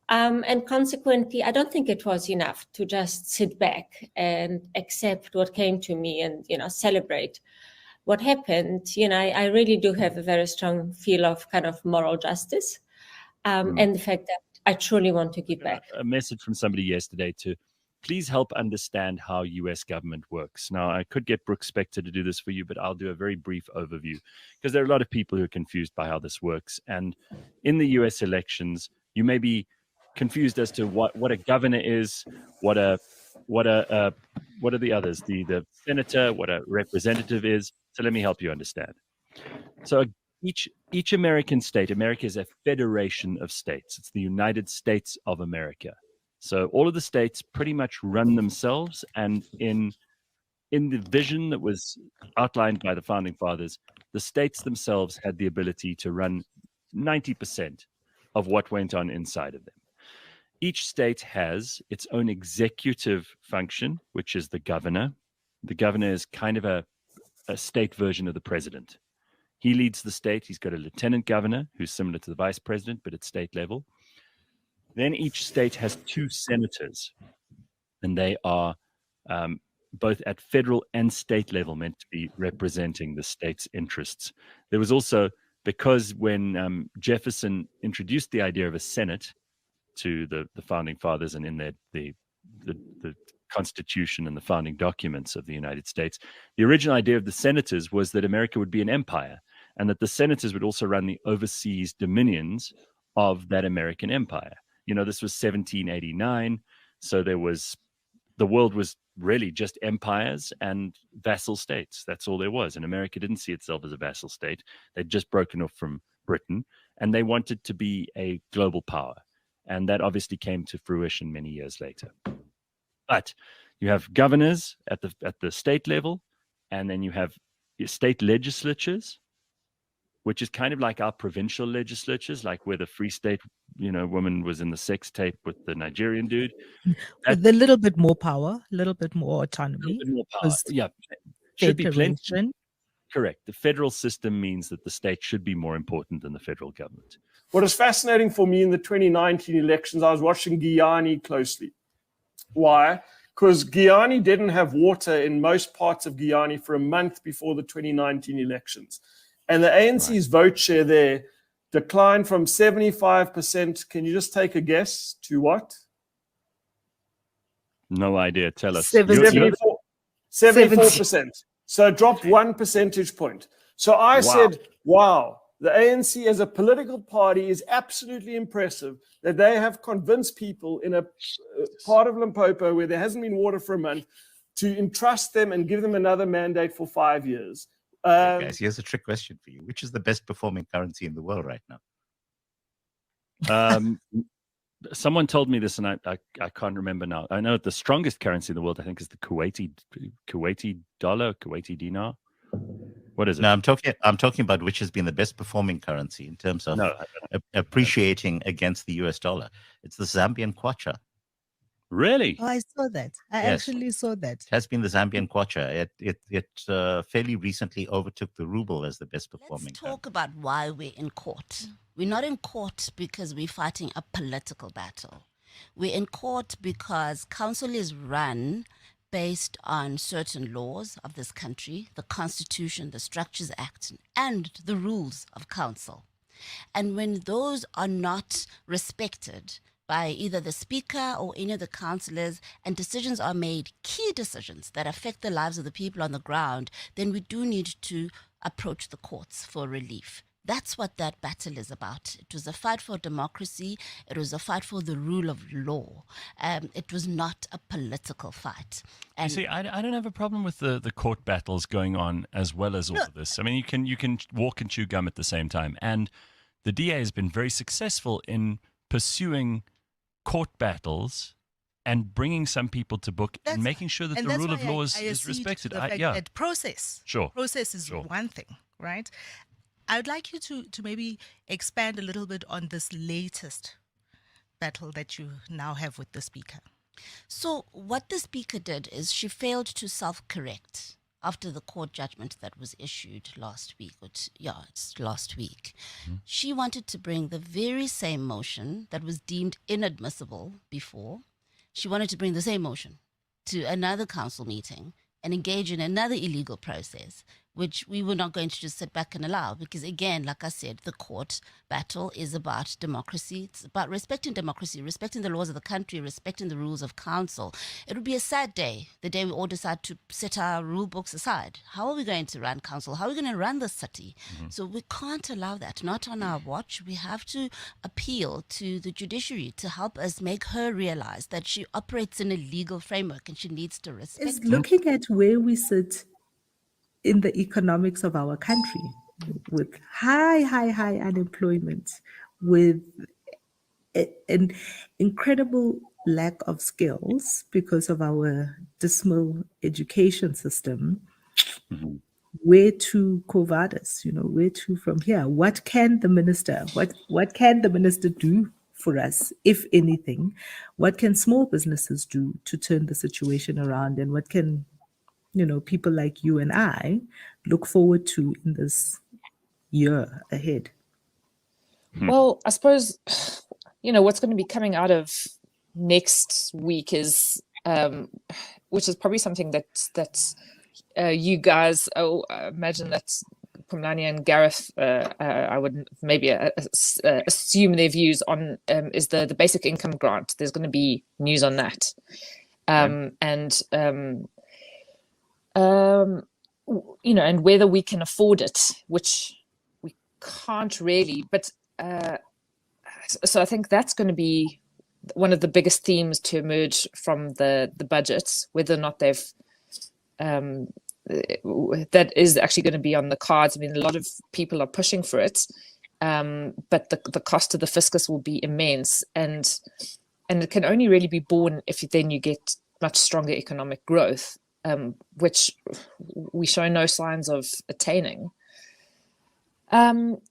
And consequently, I don't think it was enough to just sit back and accept what came to me and, celebrate what happened. I really do have a very strong feel of kind of moral justice and the fact that I truly want to give back. A message from somebody yesterday to please help understand how U.S. government works. Now, I could get Brooke Spector to do this for you, but I'll do a very brief overview because there are a lot of people who are confused by how this works. And in the U.S. elections, you may be confused as to what a governor is, what are the others, the senator, what a representative is. So let me help you understand. So each American state, America is a federation of states. It's the United States of America. So all of the states pretty much run themselves, and in the vision that was outlined by the founding fathers, the states themselves had the ability to run 90% of what went on inside of them. Each state has its own executive function, which is the governor. The governor is kind of a state version of the president. He leads the state. He's got a lieutenant governor who's similar to the vice president, but at state level. Then each state has two senators, and they are both at federal and state level, meant to be representing the state's interests. There was also, because when Jefferson introduced the idea of a Senate to the founding fathers, and in the Constitution and the founding documents of the United States, the original idea of the senators was that America would be an empire, and that the senators would also run the overseas dominions of that American empire. This was 1789, so the world was really just empires and vassal states. That's all there was. And America didn't see itself as a vassal state. They'd just broken off from Britain, and they wanted to be a global power. And that obviously came to fruition many years later. But you have governors at the state level, and then you have state legislatures, which is kind of like our provincial legislatures, like where the Free State, woman was in the sex tape with the Nigerian dude. With a little bit more power, a little bit more autonomy. A little bit more power. Yeah, should be plenty. Federation. Correct. The federal system means that the state should be more important than the federal government. What is fascinating for me in the 2019 elections, I was watching Guyana closely. Why? Because Guyana didn't have water in most parts of Guyana for a month before the 2019 elections. And the ANC's vote share there declined from 75%. Can you just take a guess to what? No idea. Tell us. 74%. So it dropped 1 percentage point. So I said, wow, the ANC as a political party is absolutely impressive that they have convinced people in a part of Limpopo where there hasn't been water for a month to entrust them and give them another mandate for 5 years. Guys, here's a trick question for you. Which is the best performing currency in the world right now? Someone told me this, and I can't remember now. I know the strongest currency in the world, I think, is the Kuwaiti dollar, Kuwaiti dinar. What is it? No, I'm talking about which has been the best performing currency in terms of appreciating against the US dollar. It's the Zambian kwacha. Really? Oh, I saw that. I actually saw that. It has been the Zambian kwacha. It fairly recently overtook the ruble as the best performing. Let's talk about why we're in court. We're not in court because we're fighting a political battle. We're in court because council is run based on certain laws of this country, the Constitution, the Structures Act, and the rules of council. And when those are not respected by either the speaker or any of the councillors, and decisions are made, key decisions that affect the lives of the people on the ground, then we do need to approach the courts for relief. That's what that battle is about. It was a fight for democracy. It was a fight for the rule of law. It was not a political fight. And you see, I don't have a problem with the court battles going on as well as all of this. I mean, you can walk and chew gum at the same time. And the DA has been very successful in pursuing court battles and bringing some people to book and making sure that the rule of law is respected. Process. Sure. Process is one thing, right? I would like you to maybe expand a little bit on this latest battle that you now have with the speaker. So what the speaker did is she failed to self-correct after the court judgment that was issued last week. It's last week. Mm-hmm. She wanted to bring the very same motion that was deemed inadmissible before. She wanted to bring the same motion to another council meeting and engage in another illegal process, which we were not going to just sit back and allow, because again, like I said, the court battle is about democracy. It's about respecting democracy, respecting the laws of the country, respecting the rules of council. It would be a sad day, the day we all decide to set our rule books aside. How are we going to run council? How are we going to run the city? Mm-hmm. So we can't allow that, not on our watch. We have to appeal to the judiciary to help us make her realize that she operates in a legal framework and she needs to respect it. Looking at where we sit in the economics of our country, with high unemployment, with an incredible lack of skills because of our dismal education system, mm-hmm. Where to, Quo Vadis? Where to from here? What can the minister do for us, if anything? What can small businesses do to turn the situation around? And what can people like you and I look forward to in this year ahead? Well, I suppose, what's going to be coming out of next week is which is probably something that you guys, I imagine that Pumlani and Gareth, I would maybe assume their views on is the basic income grant. There's going to be news on that, you know, and whether we can afford it, which we can't really. But so I think that's going to be one of the biggest themes to emerge from the budgets, whether or not they've that is actually going to be on the cards. I mean, a lot of people are pushing for it, but the cost to the fiscus will be immense, and it can only really be borne if then you get much stronger economic growth, which we show no signs of attaining. I mean,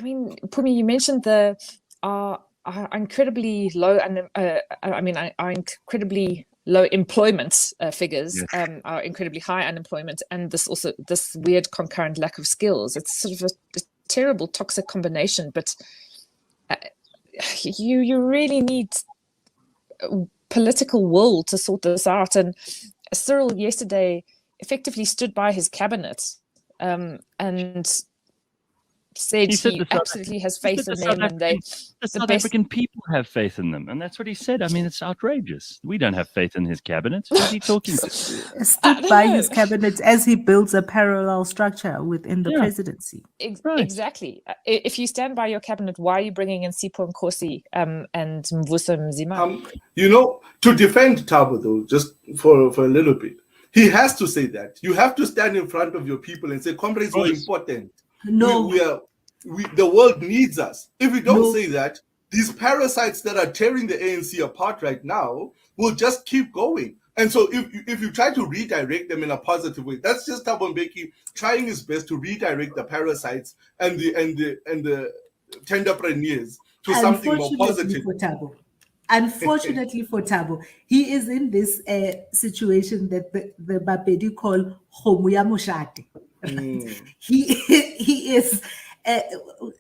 Phumi, you mentioned our incredibly low, and our incredibly low employment figures, our incredibly high unemployment, and this weird concurrent lack of skills. It's sort of a terrible toxic combination. But you really need political will to sort this out. And Cyril yesterday effectively stood by his cabinet and said he absolutely has faith in them, and the South African people have faith in them, and that's what he said. I mean, it's outrageous. We don't have faith in his cabinet. Who's he talking to? Stood by his cabinet as he builds a parallel structure within the presidency. Exactly. If you stand by your cabinet, why are you bringing in Sipho Nkosi and Mvuso Mzima? You know, to defend Thabo, though, just for a little bit, he has to say that. You have to stand in front of your people and say, comrades, we're important. No, the world needs us. If we don't say that, these parasites that are tearing the ANC apart right now will just keep going. And so if you try to redirect them in a positive way, that's just Thabo Mbeki trying his best to redirect the parasites and the tenderpreneurs to something more positive. Unfortunately for Thabo, he is in this situation that the Bapedi call Khomuya Moshate. He is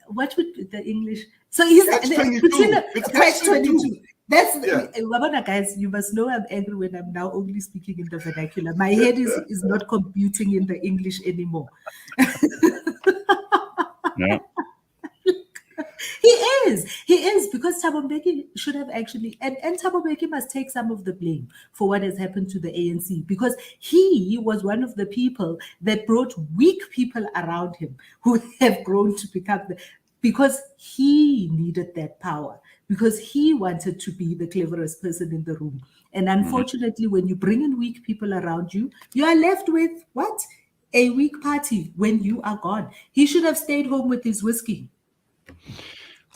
what would the English? So he's catch 22. That's Wabana, guys. You must know I'm angry when I'm now only speaking in the vernacular. My head is not computing in the English anymore. Yeah. He is, because Thabo Mbeki should have actually, and Thabo Mbeki must take some of the blame for what has happened to the ANC, because he was one of the people that brought weak people around him who have grown to become because he needed that power, because he wanted to be the cleverest person in the room. And unfortunately, when you bring in weak people around you, you are left with what? A weak party when you are gone. He should have stayed home with his whiskey.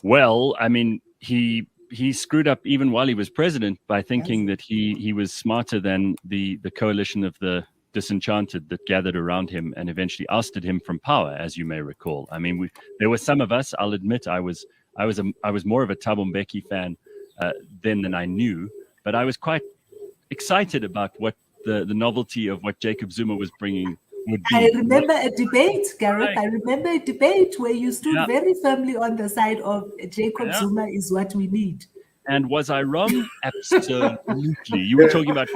Well, I mean, he screwed up even while he was president by thinking that he was smarter than the coalition of the disenchanted that gathered around him and eventually ousted him from power, as you may recall. I mean, there were some of us. I'll admit, I was more of a Thabo Mbeki fan then than I knew, but I was quite excited about what the novelty of what Jacob Zuma was bringing would be. I remember a debate, Gareth. I remember a debate where you stood very firmly on the side of Jacob Zuma is what we need. And was I wrong? Absolutely. You were talking about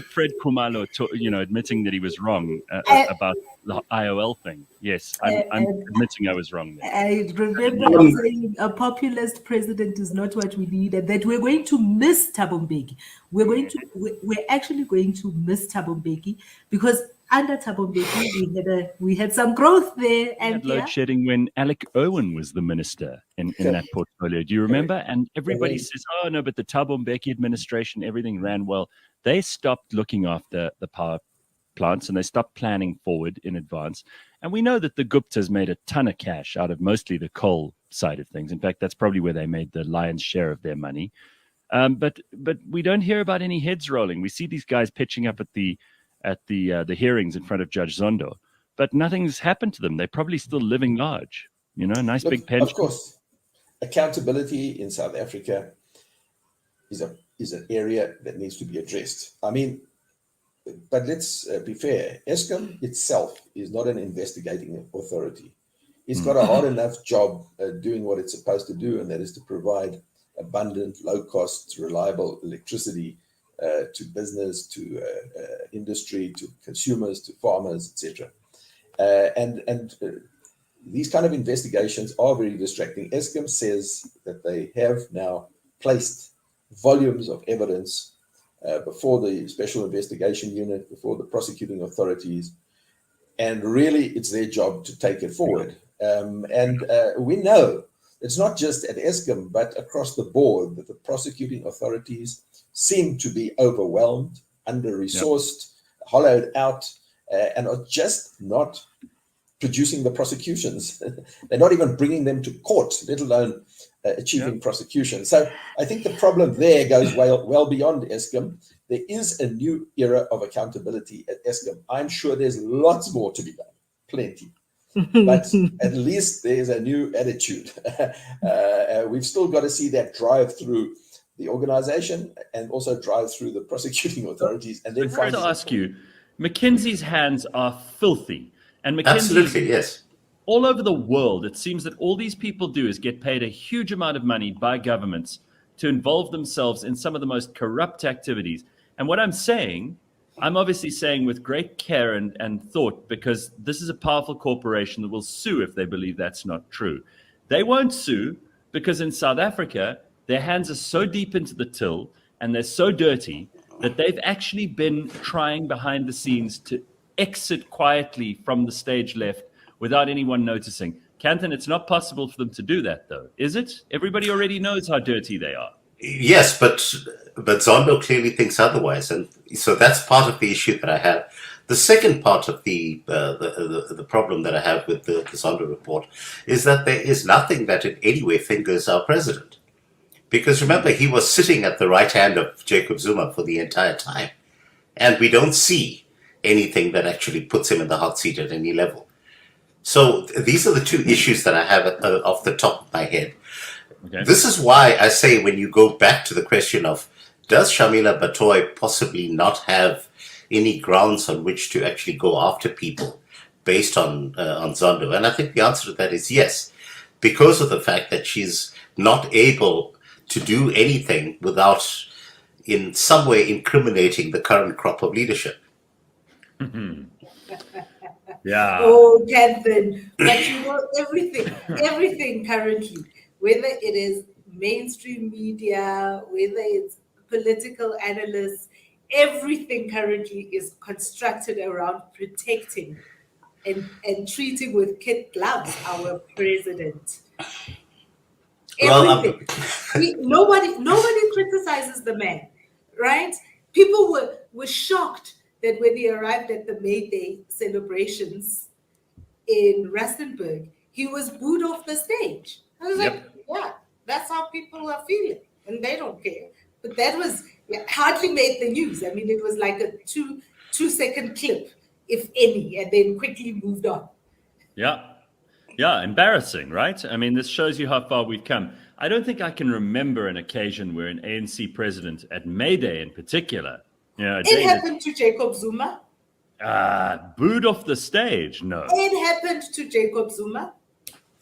Fred Khumalo, admitting that he was wrong about the IOL thing. Yes, I'm admitting I was wrong there. I remember saying a populist president is not what we need, and that we're going to miss Thabo Mbeki. We're actually going to miss Thabo Mbeki, because under Thabo Mbeki we had some growth there. And load shedding when Alec Irwin was the minister in that portfolio. Do you remember? And everybody says, "Oh no, but the Thabo Mbeki administration, everything ran well." They stopped looking after the power plants and they stopped planning forward in advance. And we know that the Guptas made a ton of cash out of mostly the coal side of things. In fact, that's probably where they made the lion's share of their money. But we don't hear about any heads rolling. We see these guys pitching up at the hearings in front of Judge Zondo, but nothing's happened to them. They're probably still living large. Nice big pension. Of course, accountability in South Africa is an area that needs to be addressed. I mean, but let's be fair. Eskom itself is not an investigating authority. It's got a hard enough job doing what it's supposed to do, and that is to provide abundant, low-cost, reliable electricity to business, to industry, to consumers, to farmers, etc. And these kind of investigations are very distracting. Eskom says that they have now placed volumes of evidence before the Special Investigation Unit, before the prosecuting authorities, and really it's their job to take it forward. And we know it's not just at Eskom, but across the board that the prosecuting authorities seem to be overwhelmed, under-resourced, hollowed out, and are just not producing the prosecutions. They're not even bringing them to court, let alone achieving prosecution. So I think the problem there goes well beyond Eskom. There is a new era of accountability at Eskom. I'm sure there's lots more to be done, plenty. But at least there's a new attitude. We've still got to see that drive through the organization and also drive through the prosecuting authorities. And then I have to ask you, McKinsey's hands are filthy. And McKinsey, Absolutely, yes. All over the world, it seems that all these people do is get paid a huge amount of money by governments to involve themselves in some of the most corrupt activities. And what I'm saying, I'm obviously saying with great care and thought, because this is a powerful corporation that will sue if they believe that's not true. They won't sue because in South Africa, their hands are so deep into the till and they're so dirty that they've actually been trying behind the scenes to exit quietly from the stage left without anyone noticing. Canton, it's not possible for them to do that, though, is it? Everybody already knows how dirty they are. Yes, but Zondo clearly thinks otherwise, and so that's part of the issue that I have. The second part of the problem that I have with the Zondo report is that there is nothing that in any way fingers our president. Because remember, he was sitting at the right hand of Jacob Zuma for the entire time, and we don't see anything that actually puts him in the hot seat at any level. So these are the two issues that I have off the top of my head. Okay. This is why I say when you go back to the question of does Shamila Batoy possibly not have any grounds on which to actually go after people based on Zondo? And I think the answer to that is yes, because of the fact that she's not able to do anything without in some way incriminating the current crop of leadership. Yeah. Oh, Catherine. But you know, everything currently, whether it is mainstream media, whether it's political analysts, everything currently is constructed around protecting and treating with kid gloves our president. Everything. Nobody criticizes the man, right? People were shocked that when he arrived at the May Day celebrations in Rustenburg, he was booed off the stage. I was like, yeah, that's how people are feeling, and they don't care. But that was hardly made the news. I mean, it was like a two-second clip, if any, and then quickly moved on. Yeah, embarrassing, right? I mean, this shows you how far we've come. I don't think I can remember an occasion where an ANC president, at May Day in particular, it happened to Jacob Zuma. Booed off the stage? No. It happened to Jacob Zuma.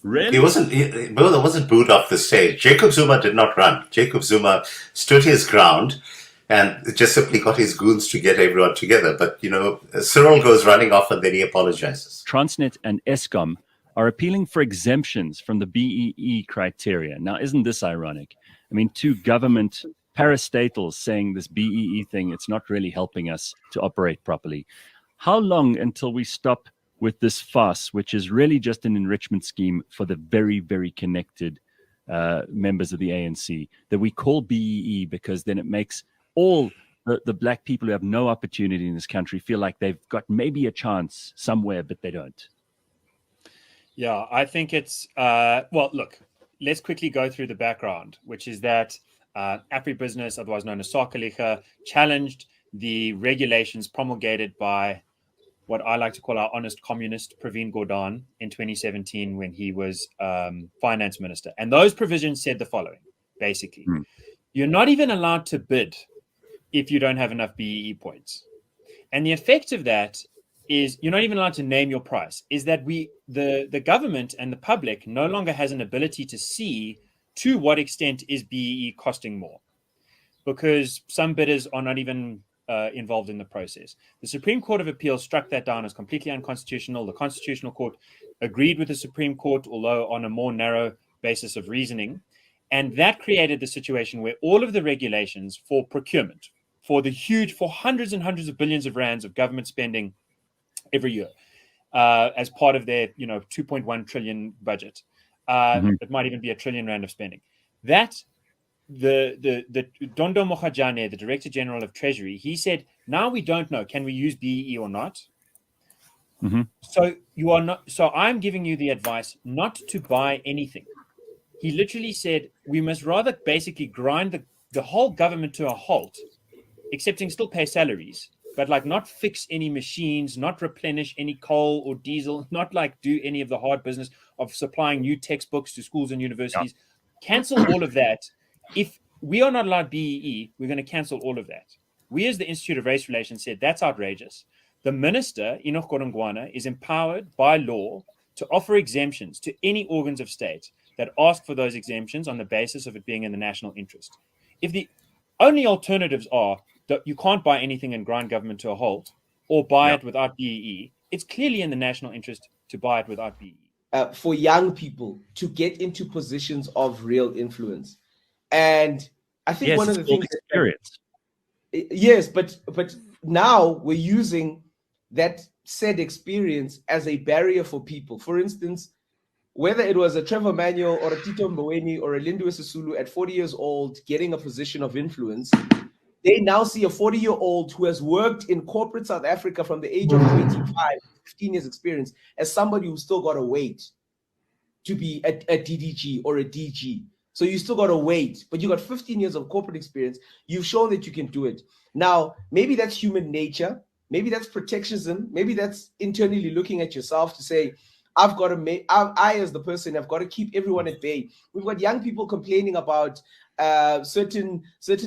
Really? He wasn't booed off the stage. Jacob Zuma did not run. Jacob Zuma stood his ground and just simply got his goons to get everyone together. But, Cyril goes running off and then he apologizes. Transnet and Eskom are appealing for exemptions from the BEE criteria. Now, isn't this ironic? I mean, two government parastatals saying this BEE thing, it's not really helping us to operate properly. How long until we stop with this farce, which is really just an enrichment scheme for the very, very connected members of the ANC, that we call BEE because then it makes all the black people who have no opportunity in this country feel like they've got maybe a chance somewhere, but they don't? Yeah, I think it's, well, look, let's quickly go through the background, which is that Agribusiness, otherwise known as Sakeliga, challenged the regulations promulgated by what I like to call our honest communist, Pravin Gordhan, in 2017 when he was finance minister. And those provisions said the following, basically. You're not even allowed to bid if you don't have enough BEE points. And the effect of that is you're not even allowed to name your price, is that the government and the public no longer has an ability to see to what extent is BEE costing more. because some bidders are not even involved in the process. The Supreme Court of Appeal struck that down as completely unconstitutional. The Constitutional Court agreed with the Supreme Court, although on a more narrow basis of reasoning. And that created the situation where all of the regulations for procurement, for hundreds and hundreds of billions of rands of government spending every year, as part of their 2.1 trillion budget, it might even be R1 trillion of spending. That the Dondo Mokajane, the Director General of Treasury, he said, now we don't know, can we use BEE or not? So you are not. So I'm giving you the advice not to buy anything. He literally said we must rather basically grind the whole government to a halt, excepting still pay salaries, but like not fix any machines, not replenish any coal or diesel, not like do any of the hard business of supplying new textbooks to schools and universities. Cancel all of that. If we are not allowed BEE, we're going to cancel all of that. We as the Institute of Race Relations said that's outrageous. The minister, Enoch Godongwana, is empowered by law to offer exemptions to any organs of state that ask for those exemptions on the basis of it being in the national interest. If the only alternatives are that you can't buy anything and grind government to a halt or buy it without BEE, it's clearly in the national interest to buy it without BEE. For young people to get into positions of real influence. And I think one of the things experience. Yes, but now we're using that said experience as a barrier for people. For instance, whether it was a Trevor Manuel or a Tito Mboweni or a Lindiwe Sisulu at 40 years old getting a position of influence, they now see a 40-year-old who has worked in corporate South Africa from the age of 25, 15 years experience, as somebody who's still got to wait to be a DDG or a DG. So you still got to wait, but you got 15 years of corporate experience. You've shown that you can do it. Now, maybe that's human nature. Maybe that's protectionism. Maybe that's internally looking at yourself to say, I've got to make, I as the person, have got to keep everyone at bay. We've got young people complaining about certain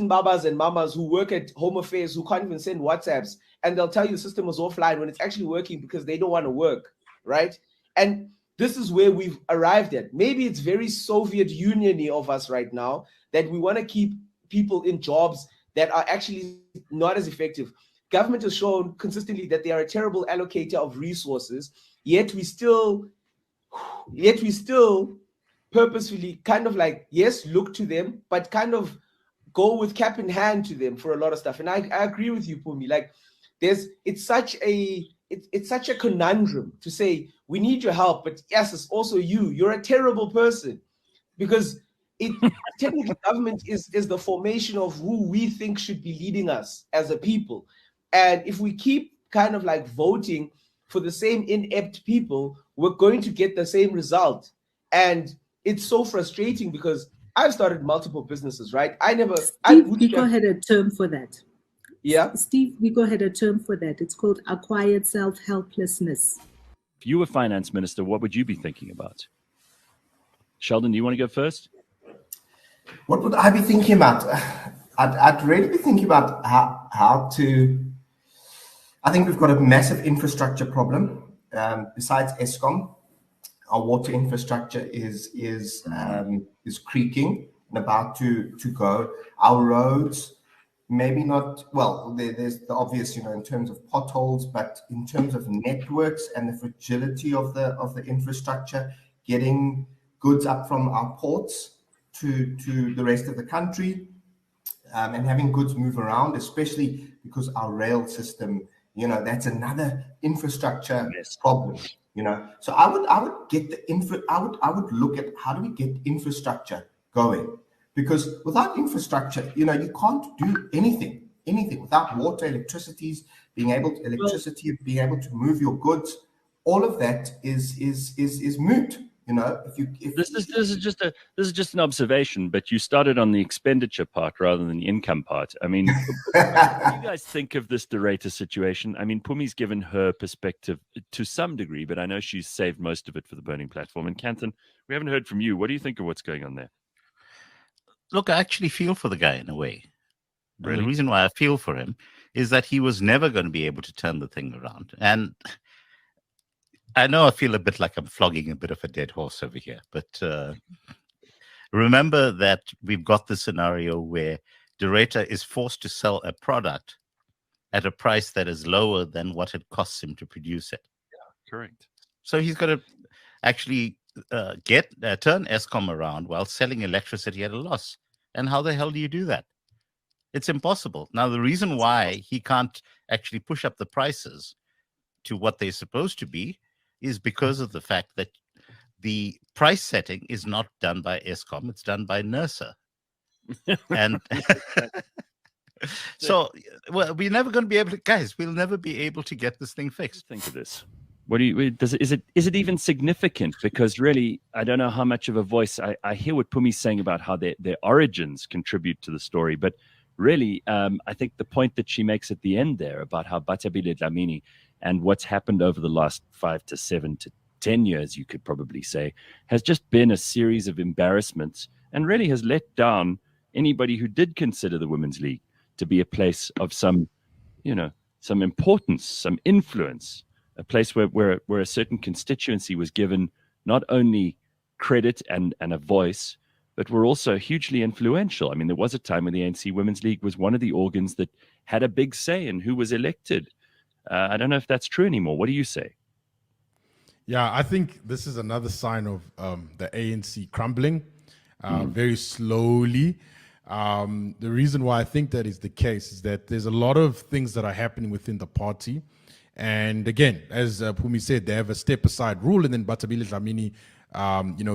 babas and mamas who work at Home Affairs who can't even send WhatsApps, and they'll tell you the system was offline when it's actually working because they don't want to work, right? And this is where we've arrived at. Maybe it's very Soviet Union-y of us right now that we want to keep people in jobs that are actually not as effective. Government has shown consistently that they are a terrible allocator of resources, yet we still purposefully kind of like, yes, look to them, but kind of go with cap in hand to them for a lot of stuff. And I agree with you, Phumi. Like, it's such a conundrum to say we need your help, but yes, it's also you're a terrible person, because technically government is the formation of who we think should be leading us as a people. And if we keep kind of like voting for the same inept people, we're going to get the same result. And it's so frustrating because I've started multiple businesses, right? Steve, Biko had a term for that. Yeah? Steve Biko had a term for that. It's called acquired self-helplessness. If you were finance minister, what would you be thinking about? Sheldon, do you want to go first? What would I be thinking about? I'd really be thinking about how to... I think we've got a massive infrastructure problem. Besides Eskom, our water infrastructure is creaking and about to go. Our roads, maybe not, well, there's the obvious, in terms of potholes, but in terms of networks and the fragility of the infrastructure, getting goods up from our ports to the rest of the country, and having goods move around, especially because our rail system, that's another infrastructure problem. So I would get I would look at how do we get infrastructure going, because without infrastructure, you can't do anything without water, electricity, being able to move your goods. All of that is moot. This is just an observation, but you started on the expenditure part rather than the income part. I mean, what do you guys think of this Doretta situation? I mean, Pumi's given her perspective to some degree, but I know she's saved most of it for the Burning Platform. And Kanthan, we haven't heard from you. What do you think of what's going on there? Look, I actually feel for the guy in a way. Really? The reason why I feel for him is that he was never going to be able to turn the thing around. And I know I feel a bit like I'm flogging a bit of a dead horse over here, but remember that we've got the scenario where Doreta is forced to sell a product at a price that is lower than what it costs him to produce it. Correct. So he's got to actually turn Eskom around while selling electricity at a loss. And how the hell do you do that? It's impossible. Now, the reason why he can't actually push up the prices to what they're supposed to be is because of the fact that the price setting is not done by Eskom, it's done by NERSA. And so, well, we're never going to be able to, guys, we'll never be able to get this thing fixed. Think of this. What do you, is it even significant? Because really, I don't know how much of a voice, I hear what Phumi's saying about how their origins contribute to the story, but really, I think the point that she makes at the end there about how Batabile Dlamini and what's happened over the last 5 to 7 to 10 years, you could probably say, has just been a series of embarrassments and really has let down anybody who did consider the Women's League to be a place of some, some importance, some influence, a place where a certain constituency was given not only credit and a voice, but were also hugely influential. I mean, there was a time when the ANC Women's League was one of the organs that had a big say in who was elected. I don't know if that's true anymore. What do you say? Yeah, I think this is another sign of the ANC crumbling very slowly. The reason why I think that is the case is that there's a lot of things that are happening within the party. And again, as Phumi said, they have a step-aside rule, and then Batabile Dlamini,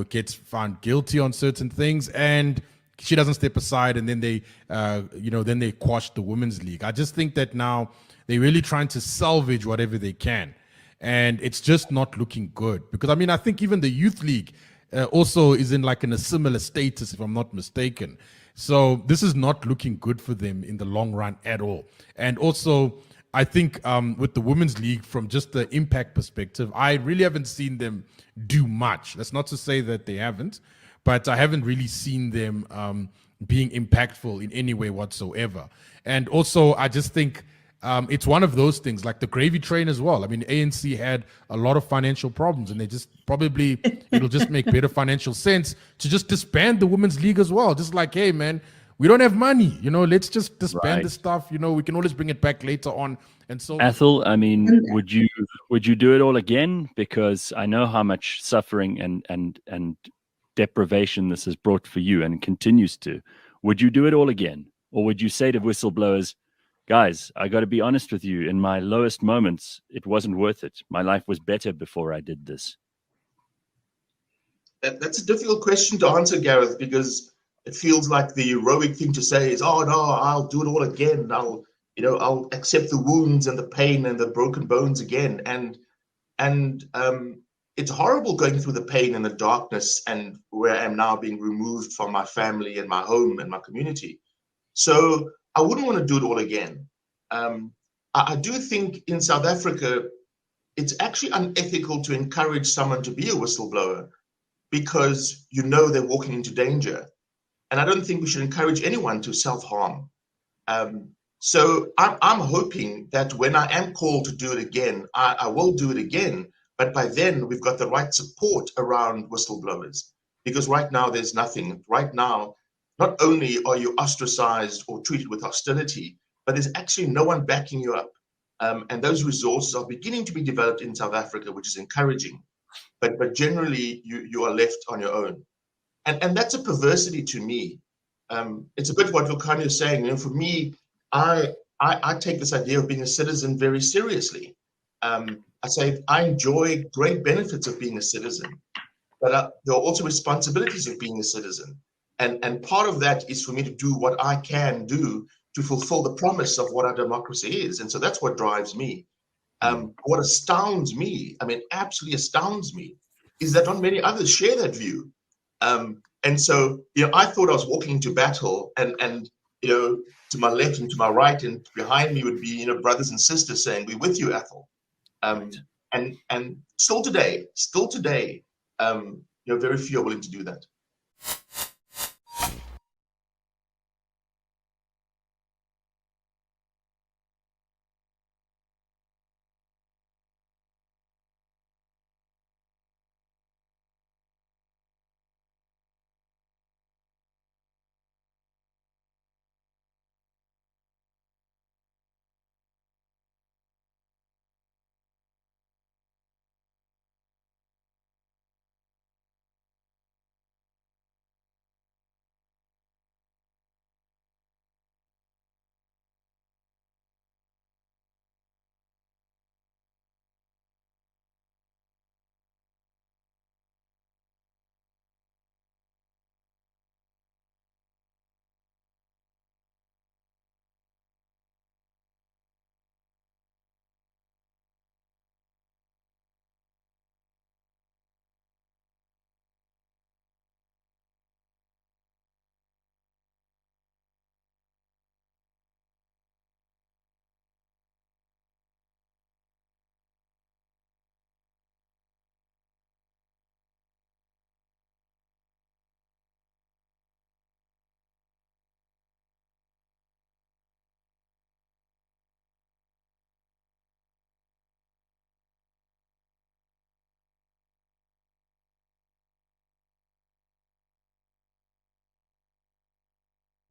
gets found guilty on certain things, and she doesn't step aside, and then they quash the Women's League. I just think that now they're really trying to salvage whatever they can, and it's just not looking good. Because I think even the Youth League also is in a similar status, if I'm not mistaken. So this is not looking good for them in the long run at all. And also, I think with the Women's League, from just the impact perspective, I really haven't seen them do much. That's not to say that they haven't, but I haven't really seen them being impactful in any way whatsoever. And also, I just think it's one of those things, like the gravy train as well. I mean, ANC had a lot of financial problems, and they just probably, it'll just make better financial sense to just disband the Women's League as well. Just like, hey, man, we don't have money, let's just disband the stuff. We can always bring it back later on. And so, Athol, I mean, would you do it all again? Because I know how much suffering and deprivation this has brought for you and continues to. Would you do it all again? Or would you say to whistleblowers, guys, I got to be honest with you, in my lowest moments, it wasn't worth it. My life was better before I did this? That's a difficult question to answer, Gareth, because it feels like the heroic thing to say is, oh no, I'll do it all again. I'll accept the wounds and the pain and the broken bones again. And it's horrible going through the pain and the darkness, and where I am now being removed from my family and my home and my community. So I wouldn't want to do it all again. I do think in South Africa, it's actually unethical to encourage someone to be a whistleblower, because they're walking into danger. And I don't think we should encourage anyone to self-harm. So I'm hoping that when I am called to do it again, I will do it again. But by then, we've got the right support around whistleblowers. Because right now, there's nothing. Right now, not only are you ostracized or treated with hostility, but there's actually no one backing you up. And those resources are beginning to be developed in South Africa, which is encouraging. But generally, you are left on your own. And that's a perversity to me. It's a bit what Vukani is saying. For me, I take this idea of being a citizen very seriously. I say I enjoy great benefits of being a citizen, but there are also responsibilities of being a citizen. And part of that is for me to do what I can do to fulfill the promise of what our democracy is. And so that's what drives me. What astounds me, absolutely astounds me, is that not many others share that view. And so, I thought I was walking into battle, and to my left and to my right and behind me would be, brothers and sisters saying, "We're with you, Athol." And still today, very few are willing to do that.